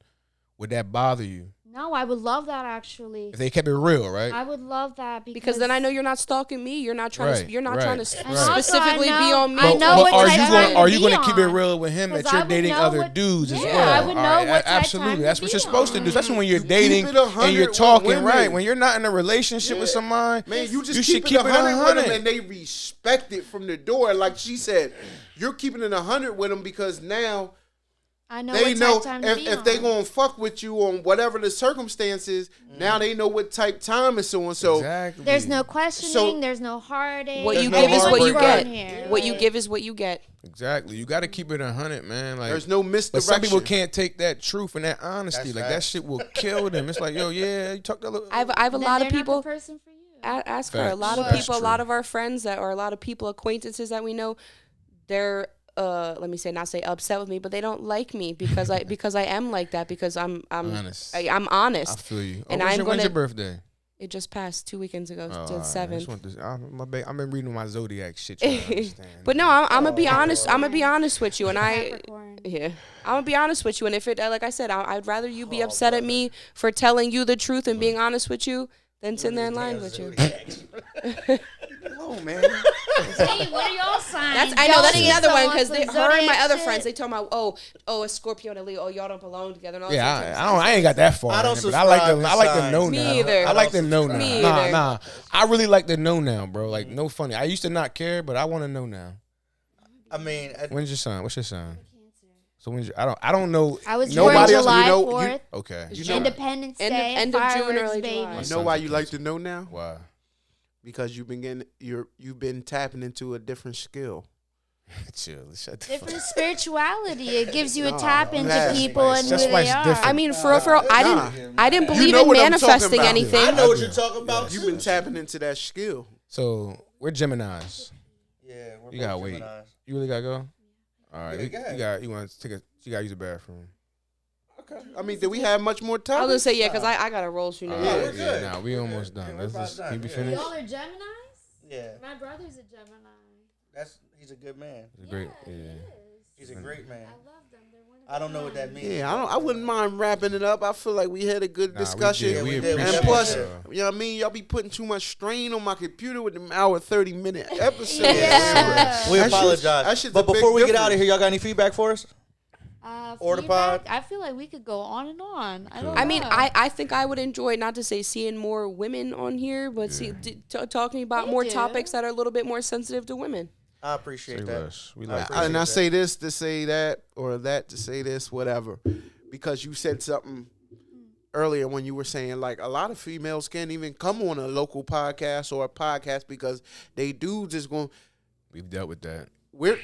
Would that bother you? No, I would love that actually. If they kept it real, right? I would love that because then I know you're not stalking me. You're not trying to. You're not trying to specifically be on me. I know what are you going to keep it real with him that you're dating other dudes as well? I would know what absolutely. That's what you're supposed to do. Especially when you're dating and you're talking, right? When you're not in a relationship with somebody, man, you should keep it 100 with them, and they respect it from the door. Like she said, you're keeping it 100 with them because now. I know they know if they gonna fuck with you on whatever the circumstances. Now they know what type time it's on. So exactly. There's no questioning. There's no heartache. What you give is what you get. What you give is what you get. Exactly. You got to keep it 100, man. Like there's no misdirection. But some people can't take that truth and that honesty. That's like that shit will kill them. It's like, yo, yeah, you talked a little. I have a lot of people. Not the person for you. Ask her. A lot of people. A lot of our friends or a lot of people, acquaintances that we know, they're. Let me not say upset with me, but they don't like me because I am like that because I'm honest. I'm honest. I feel you. And when's your birthday? It just passed 2 weekends ago. Oh, to 7th. I've been reading my zodiac shit. But no, I'm gonna be honest. I'm gonna be honest with you, and I'm gonna be honest with you. And if it, like I said, I'd rather you be upset at me for telling you the truth and being honest with you than sitting there in line with you. Oh man. Hey, what are y'all signs? I know that's the other one because her and my other friends they talk about a Scorpio and a Leo. Oh, y'all don't belong together. And all I ain't got that far. I don't. But I like to know now. Me either. I like to know now. Me either. Nah. I really like to know now, bro. Like no funny. I used to not care, but I want to know now. I mean, when's your sign? What's your sign? So when I don't know. I was born July 4th. Okay. Independence Day. End of June, early July. You know why you like to know now? Why? Because you've been tapping into a different skill. Chill. Shut the different spirituality. It gives you a tap into people and who they are. Different. I mean, for real, I didn't believe in manifesting anything. I know what you're talking about. You've been tapping into that skill. So we're Geminis. Yeah, we're you gotta wait. Geminis. You really gotta go. All right, yeah, you want to take a? You gotta use the bathroom. Okay. I mean, did we have much more time? I was gonna say yeah, because I got a roll soon. We're good. Nah, we almost done. Let's just can you be finished. Y'all are Geminis? Yeah. My brother's a Gemini. He's a good man. He's a great. Yeah. He's a great man. I love them. They're wonderful. I don't know what that means. Yeah, I wouldn't mind wrapping it up. I feel like we had a good discussion. We did. And plus, you know what I mean? Y'all be putting too much strain on my computer with them hour 30-minute episodes. Yeah. We apologize. But before we get out of here, y'all got any feedback for us? Or the pod? I feel like we could go on and on. I mean, I think I would enjoy, not to say seeing more women on here, but talking about more topics that are a little bit more sensitive to women. I appreciate that. We like and I say this to say that, or that to say this, whatever. Because you said something earlier when you were saying, like, a lot of females can't even come on a local podcast or a podcast because they dudes is going. We've dealt with that. We're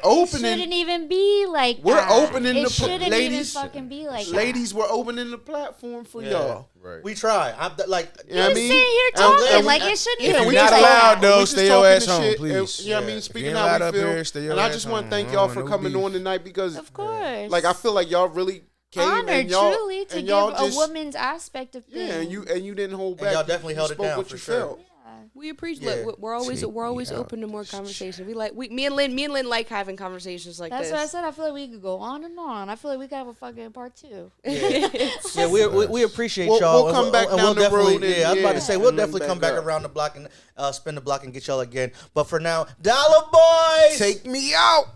opening. It shouldn't even be like we're that. opening it the shouldn't ladies. even fucking be like ladies, that. we're opening the platform for y'all. Right. We try. Like, you know what I mean? Sitting here talking like it shouldn't. If be you're like not that. allowed, though, We stay just your talking ass the home, shit. please. You know what I mean? Speaking ain't how allowed we up feel. here, stay your And I ass just want to home. thank y'all No for coming beef. on tonight because, Of course. like, I feel like y'all really came honored and y'all truly to and give y'all a just, woman's aspect of things. Yeah, and you didn't hold And back. y'all definitely You held it spoke down what for you sure. felt. We appreciate. Yeah. Look, we're always open to more conversation. Me and Lynn like having conversations like That's this. what I said. I feel like we could go on and on. I feel like we could have a fucking part 2. Yeah, we appreciate We'll y'all. come back down the road. I was about to say we'll and definitely come back up. around the block and spin the block and get y'all again. But for now, Dollar Boys, Take me out.